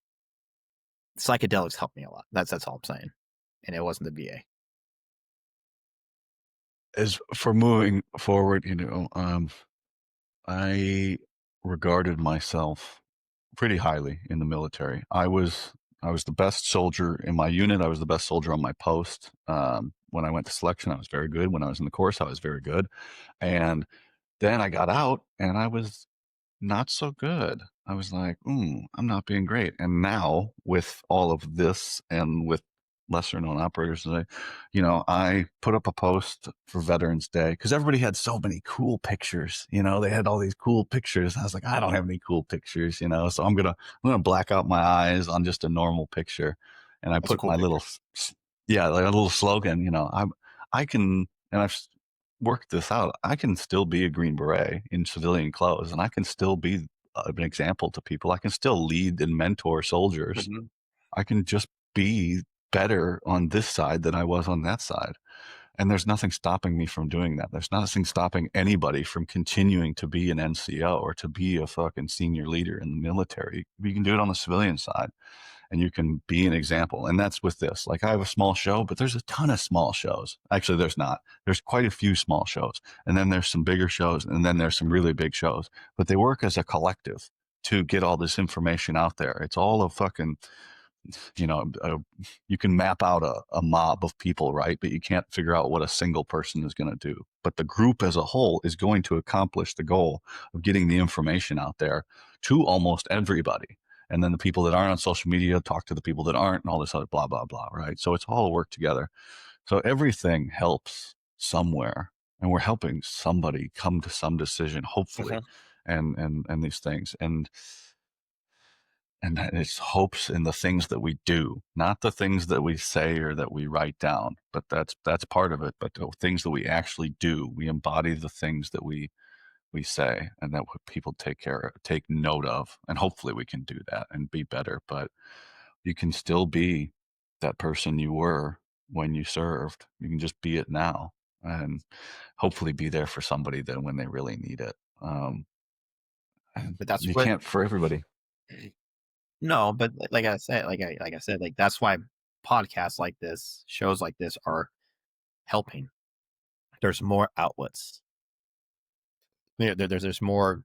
psychedelics helped me a lot. That's all I'm saying. And it wasn't the VA. As for moving forward, I regarded myself pretty highly in the military. I was the best soldier in my unit. I was the best soldier on my post. when I went to selection, I was very good. When I was in the course, I was very good. And then I got out and I was not so good. I was like, I'm not being great. And now with all of this and with lesser known operators, I put up a post for Veterans Day because everybody had so many cool pictures. They had all these cool pictures. I was like, I don't have any cool pictures, so I'm gonna black out my eyes on just a normal picture. And I That's a put cool my picture. yeah, like a little slogan, I can, and I've worked this out. I can still be a Green Beret in civilian clothes, and I can still be an example to people. I can still lead and mentor soldiers. Mhm. I can just be better on this side than I was on that side. And there's nothing stopping me from doing that. There's nothing stopping anybody from continuing to be an NCO or to be a fucking senior leader in the military. You can do it on the civilian side and you can be an example. And that's with this. Like I have a small show, but there's a ton of small shows. Actually, there's not. There's quite a few small shows. And then there's some bigger shows. And then there's some really big shows. But they work as a collective to get all this information out there. It's all a fucking, you know, you can map out a mob of people, right? But you can't figure out what a single person is going to do. But the group as a whole is going to accomplish the goal of getting the information out there to almost everybody. And then the people that aren't on social media talk to the people that aren't and all this other blah, blah, blah, right? So it's all work together. So everything helps somewhere. And we're helping somebody come to some decision, hopefully, Mhm. and these things. And it's hopes in the things that we do, not the things that we say or that we write down, but that's part of it. But the things that we actually do, we embody the things that we say, and that people take note of, and hopefully we can do that and be better. But you can still be that person you were when you served. You can just be it now, and hopefully be there for somebody then when they really need it. And But that's you what. can't for everybody. No, but like I said, like I said, like that's why podcasts like this, shows like this are helping. There's more outlets. There's more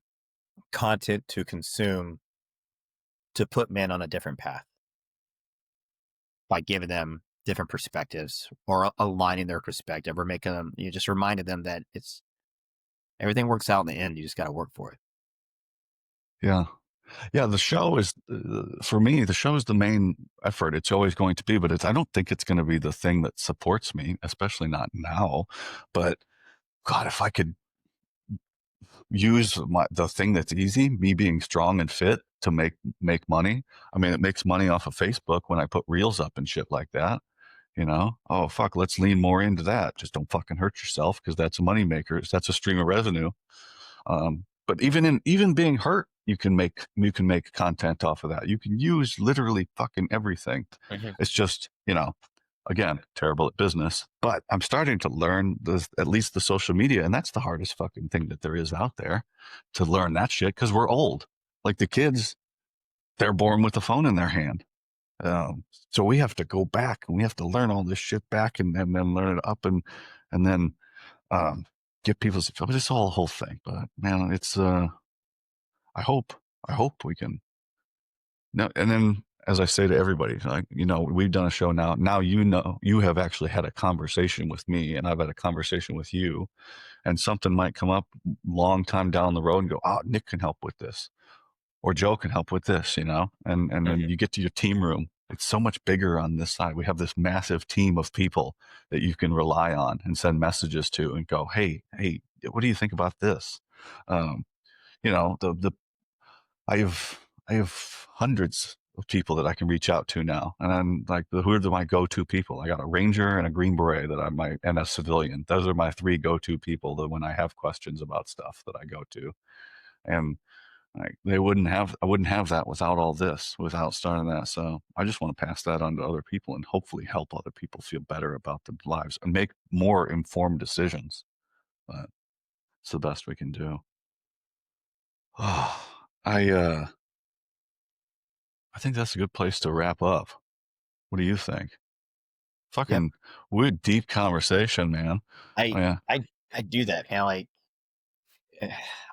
content to consume to put men on a different path by giving them different perspectives or aligning their perspective or making them, you just reminded them that it's everything works out in the end. You just got to work for it. Yeah. Yeah, the show is for me. The show is the main effort. It's always going to be, but I don't think it's going to be the thing that supports me, especially not now. But God, if I could use the thing that's easy, me being strong and fit, to make money. I mean, it makes money off of Facebook when I put reels up and shit like that. Oh fuck, let's lean more into that. Just don't fucking hurt yourself because that's a money maker. That's a stream of revenue. But even being hurt, you can make content off of that. You can use literally fucking everything. Mhm. It's just again, terrible at business. But I'm starting to learn at least the social media, and that's the hardest fucking thing that there is out there, to learn that shit because we're old. Like the kids, they're born with a phone in their hand. So we have to go back and we have to learn all this shit back and then learn it up and then um, give people. But it's all a whole thing. But man, it's I hope I hope we can. No, and then as I say to everybody, like we've done a show now. Now you have actually had a conversation with me, and I've had a conversation with you, and something might come up long time down the road and go, oh, Nick can help with this, or Joe can help with this, and then Mhm. you get to your team room. It's so much bigger on this side. We have this massive team of people that you can rely on and send messages to and go, hey, what do you think about this? Um, the I have hundreds of people that I can reach out to now, and I'm like, who are my go-to people? I got a Ranger and a Green Beret and a civilian. Those are my three go-to people that when I have questions about stuff that I go to, and like I wouldn't have that without all this, without starting that. So I just want to pass that on to other people and hopefully help other people feel better about their lives and make more informed decisions. But it's the best we can do. I think that's a good place to wrap up. What do you think? Yep. Fucking weird, deep conversation, man. I, Yeah, I, I do that. And like,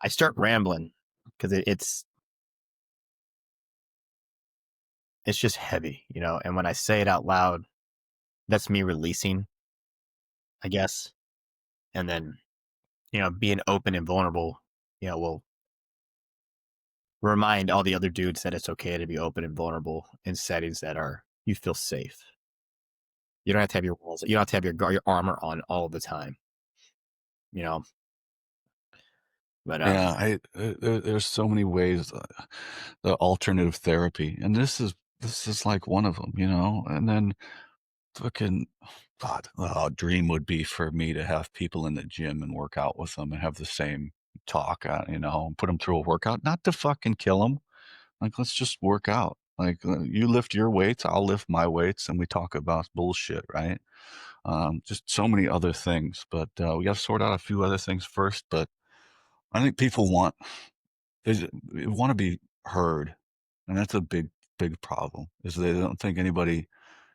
I start rambling because it's just heavy, And when I say it out loud, that's me releasing. I guess. And then, being open and vulnerable, will remind all the other dudes that it's okay to be open and vulnerable in settings that you feel safe. You don't have to have your walls. You don't have to have your armor on all the time. But Yeah, there's so many ways, the alternative therapy, and this is like one of them, and then fucking God, dream would be for me to have people in the gym and work out with them and have the same talk, and put them through a workout, not to fucking kill them. Like, let's just work out. Like, you lift your weights, I'll lift my weights, and we talk about bullshit, right? Just so many other things, but we got to sort out a few other things first. But I think people they want to be heard, and that's a big, big problem. Is they don't think anybody,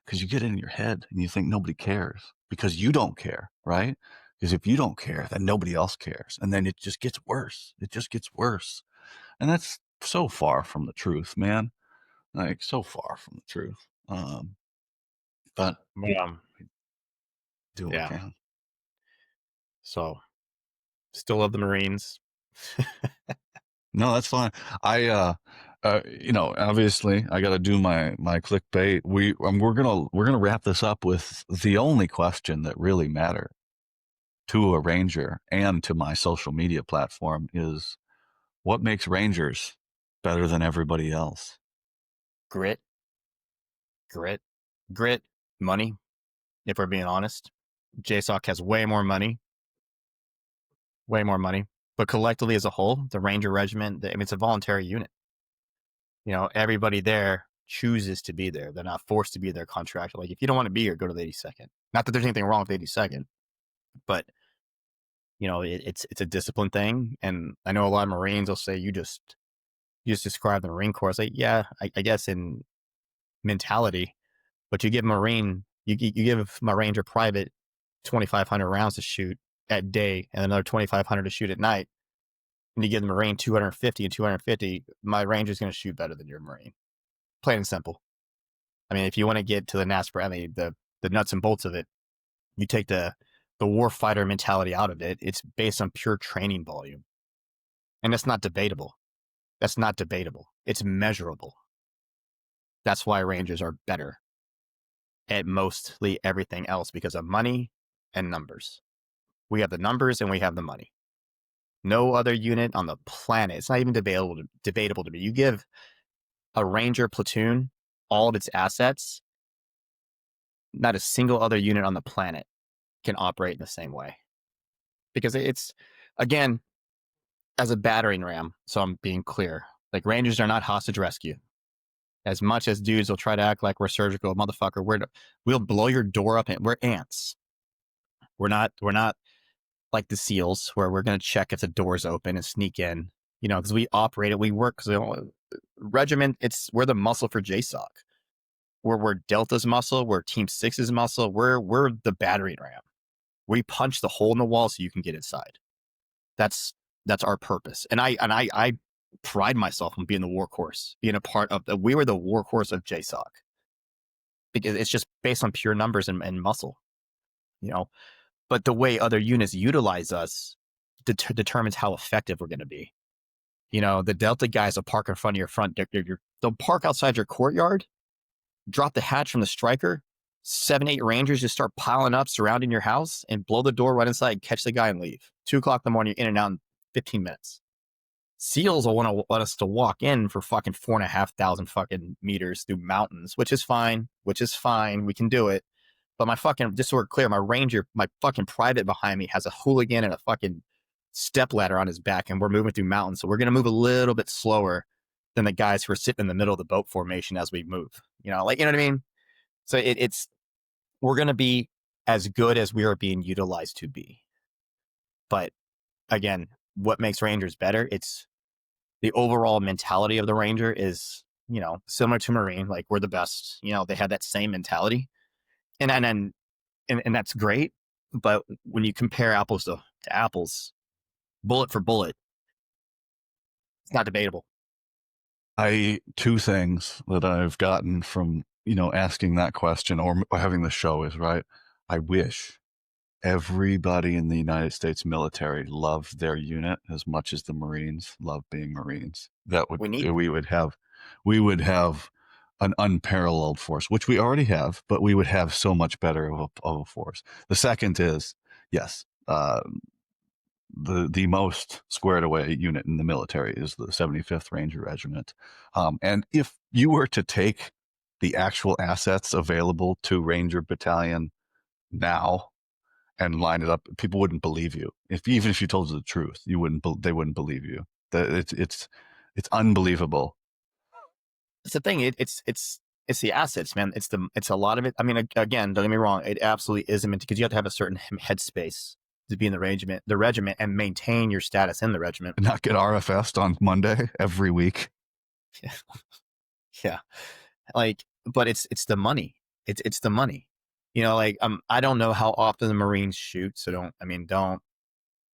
because you get in your head and you think nobody cares because you don't care, right? Because if you don't care, then nobody else cares, and then it just gets worse. It just gets worse, and that's so far from the truth, man. Like, so far from the truth. But um, do what we yeah. can. So, still love the Marines. No, that's fine. Obviously, I got to do my clickbait. We're gonna wrap this up with the only question that really mattered to a ranger and to my social media platform is what makes rangers better than everybody else? Grit, grit, grit, money. If we're being honest, JSOC has way more money. But collectively as a whole, the Ranger Regiment, it's a voluntary unit. Everybody there chooses to be there. They're not forced to be there contractually. Like, if you don't want to be here, go to the 82nd. Not that there's anything wrong with 82nd, but it's a discipline thing. And I know a lot of Marines will say, you just describe the Marine Corps. It's like, yeah, I guess in mentality, but you give you give my Ranger private 2,500 rounds to shoot at day and another 2,500 to shoot at night. And you give the Marine 250 and 250, my Ranger's going to shoot better than your Marine. Plain and simple. I mean, if you want to get to the the nuts and bolts of it, you take the war fighter mentality out of it. It's based on pure training volume. And that's not debatable. It's measurable. That's why Rangers are better at mostly everything else, because of money and numbers. We have the numbers and we have the money. No other unit on the planet, it's not even debatable to me. You give a Ranger platoon all of its assets, not a single other unit on the planet can operate in the same way. Because it's, again, as a battering ram, so I'm being clear, like, Rangers are not hostage rescue. As much as dudes will try to act like we're surgical, motherfucker, we'll blow your door up, and we're ants. We're not like the SEALs, where we're going to check if the door's open and sneak in, because we operate it, we work, because regiment, we're the muscle for JSOC. We're Delta's muscle, we're Team 6's muscle, we're the battering ram. We punch the hole in the wall so you can get inside. That's our purpose. And I pride myself on being the workhorse, being a part of we were the workhorse of JSOC. Because it's just based on pure numbers and muscle, But the way other units utilize us determines how effective we're going to be. The Delta guys will park in front of your front. They'll park outside your courtyard, drop the hatch from the striker. 7, 8 Rangers just start piling up, surrounding your house, and blow the door right inside, catch the guy, and leave. 2:00 in the morning, in and out in 15 minutes. SEALs will want to let us to walk in for fucking 4,500 fucking meters through mountains, which is fine. We can do it. But just so we're clear, my Ranger, my fucking private behind me has a hooligan and a fucking step ladder on his back, and we're moving through mountains. So we're going to move a little bit slower than the guys who are sitting in the middle of the boat formation as we move. You know what I mean? So we're going to be as good as we are being utilized to be. But again, what makes Rangers better? It's the overall mentality of the Ranger is, similar to Marine. Like, we're the best. They have that same mentality. And that's great, but when you compare apples to apples, bullet for bullet, it's not debatable. Two things that I've gotten from asking that question or having the show is, right, I wish everybody in the United States military loved their unit as much as the Marines love being Marines. That would We need we would have an unparalleled force, which we already have, but we would have so much better of a force. The second is yes, the most squared away unit in the military is the 75th Ranger Regiment, and if you were to take the actual assets available to Ranger Battalion now and line it up, people wouldn't believe you. Even if you told the truth, they wouldn't believe you. It's unbelievable. It's the thing. It's the assets, man. It's a lot of it. I mean, again, don't get me wrong. It absolutely isn't meant because you have to have a certain headspace to be in the regiment, and maintain your status in the regiment. And not get RFS'd on Monday every week. Yeah, yeah. Like, but it's the money. It's the money. You know, like I don't know how often the Marines shoot, so don't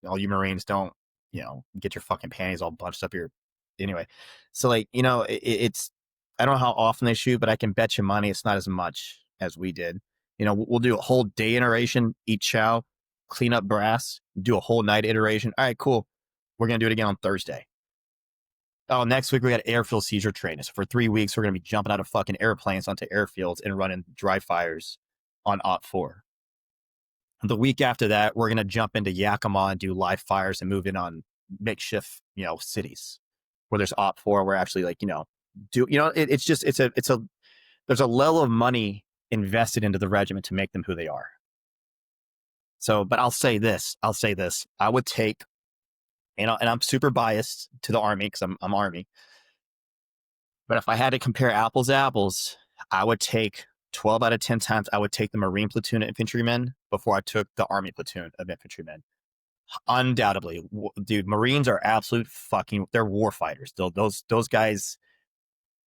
all you Marines don't, get your fucking panties all bunched up your anyway. So like, it's I don't know how often they shoot, but I can bet you money it's not as much as we did. We'll do a whole day iteration, eat chow, clean up brass, do a whole night iteration. All right, cool. We're gonna do it again on Thursday. Oh, next week we got airfield seizure training. So for 3 weeks, we're going to be jumping out of fucking airplanes onto airfields and running dry fires on OP4. The week after that, we're going to jump into Yakima and do live fires and move in on makeshift, cities where there's OP4. We're actually like, there's a level of money invested into the regiment to make them who they are. So, but I'll say this, I would take, and I'm super biased to the Army because I'm Army. But if I had to compare apples to apples, I would take 12 out of 10 times, I would take the Marine platoon of infantrymen before I took the Army platoon of infantrymen. Undoubtedly, dude, Marines are absolute they're war fighters. Those guys,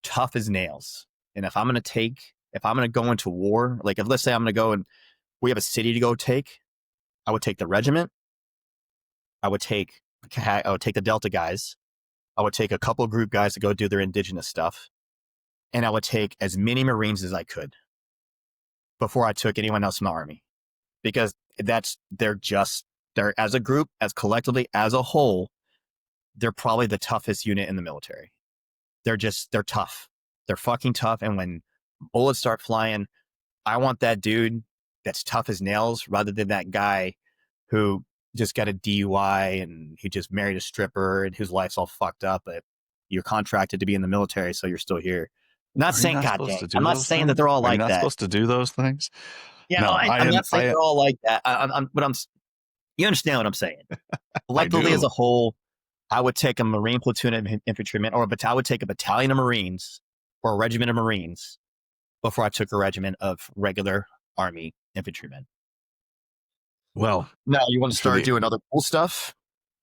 tough as nails. And if I'm going to go into war, like let's say I'm going to go and we have a city to go take, I would take the regiment. I would take the Delta guys. I would take a couple of group guys to go do their indigenous stuff. And I would take as many Marines as I could before I took anyone else in the Army. Because they're as a group, as collectively, as a whole, they're probably the toughest unit in the military. They're tough. They're fucking tough. And when bullets start flying, I want that dude that's tough as nails rather than that guy who just got a DUI and he just married a stripper and whose life's all fucked up, but you're contracted to be in the military, so you're still here. I'm not saying, God dang, I'm not saying that they're all like that. You're not supposed to do those things? Yeah, no, I'm not saying they're all like that. You understand what I'm saying. Collectively as a whole, I would take a Marine platoon of infantrymen, I would take a battalion of Marines or a regiment of Marines before I took a regiment of regular Army infantrymen. Well, now you want to start doing other cool stuff?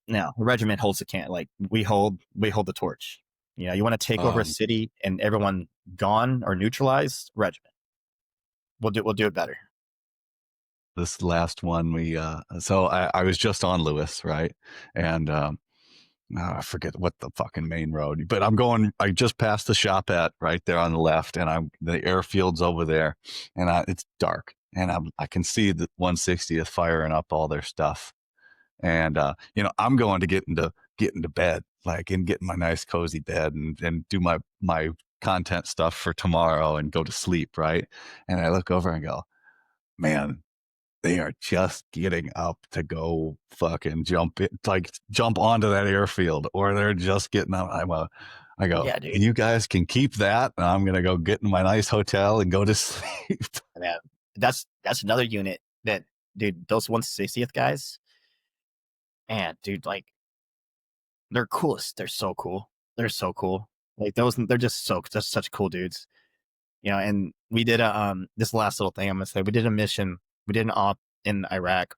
No, the regiment holds the can. Like we hold the torch. You want to take over a city and everyone gone or neutralized? Regiment. We'll do it better. This last one, I was just on Lewis, right? And I forget what the fucking main road, but I just passed the shop at right there on the left, and the airfield's over there, and it's dark, and I can see the 160th firing up all their stuff, and I'm going to get into bed, like, and get in my nice cozy bed and do my content stuff for tomorrow and go to sleep, right? And I look over and go, man, they are just getting up to go fucking jump onto that airfield, or they're just getting up. I go, yeah, you guys can keep that. And I'm going to go get in my nice hotel and go to sleep. Man, that's another unit that, dude, those 160th guys, man, dude, like, they're coolest. They're so cool. Like they're just such cool dudes. And we did this last little thing I'm going to say, we did a mission. We did an op in Iraq.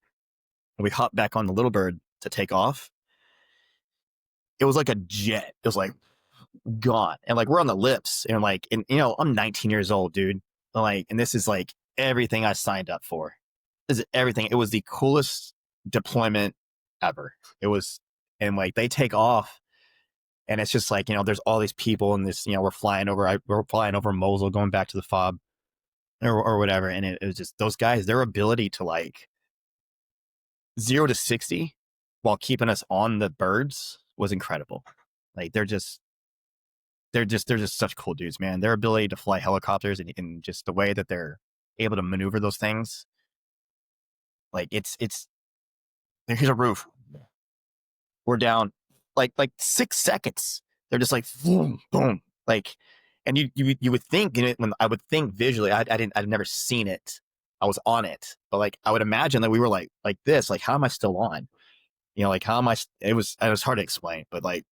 And we hopped back on the Little Bird to take off. It was like a jet. It was like gone. And like we're on the lips. And like, I'm 19 years old, dude. Like, and this is like everything I signed up for. This is everything. It was the coolest deployment ever. It was, and like they take off. And it's just like, there's all these people in this, we're flying over Mosul, going back to the FOB or whatever. And it was just those guys, their ability to like 0 to 60 while keeping us on the birds was incredible. Like they're just such cool dudes, man. Their ability to fly helicopters and just the way that they're able to maneuver those things. Like it's here's a roof. We're down like 6 seconds. They're just like boom, boom. Like, and you would think, you know, when I would think visually, I'd never seen it. I was on it, but like I would imagine that we were like this. Like, how am I still on? You know, like how am I? It was hard to explain, but like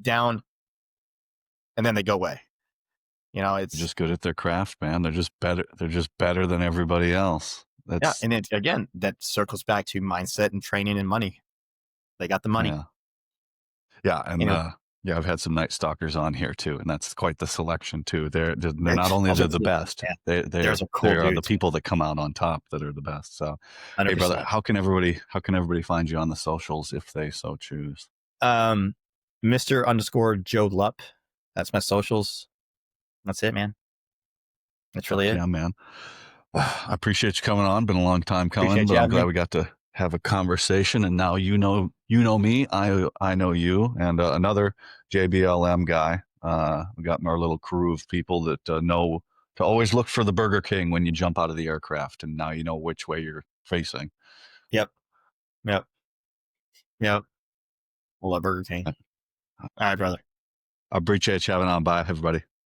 down, and then they go away. You know, it's They're just good at their craft, man. They're just better. They're just better than everybody else. yeah, That's and it again that circles back to mindset and training and money. They got the money. yeah, yeah, and You know, yeah, I've had some Night Stalkers on here too, and that's quite the selection too. They're not it's only also they're the cool. best, Yeah, they're there's a cool they're the dudes. people that come out on top that are the best. So, hey, brother, 100%. how can everybody find you on the socials if they so choose? Mr. underscore Joe Lup. That's my socials. That's it, man. That's really it. Yeah, man. I appreciate you coming on. Been a long time coming, Appreciate but you I'm having glad me. we got to have a conversation. And now you know me. I know you, and another JBLM guy. We got our little crew of people that know to always look for the Burger King when you jump out of the aircraft, and now you know which way you're facing. Yep. Yep. Yep. We'll love Burger King. All right, brother. I appreciate you having on. Bye, everybody.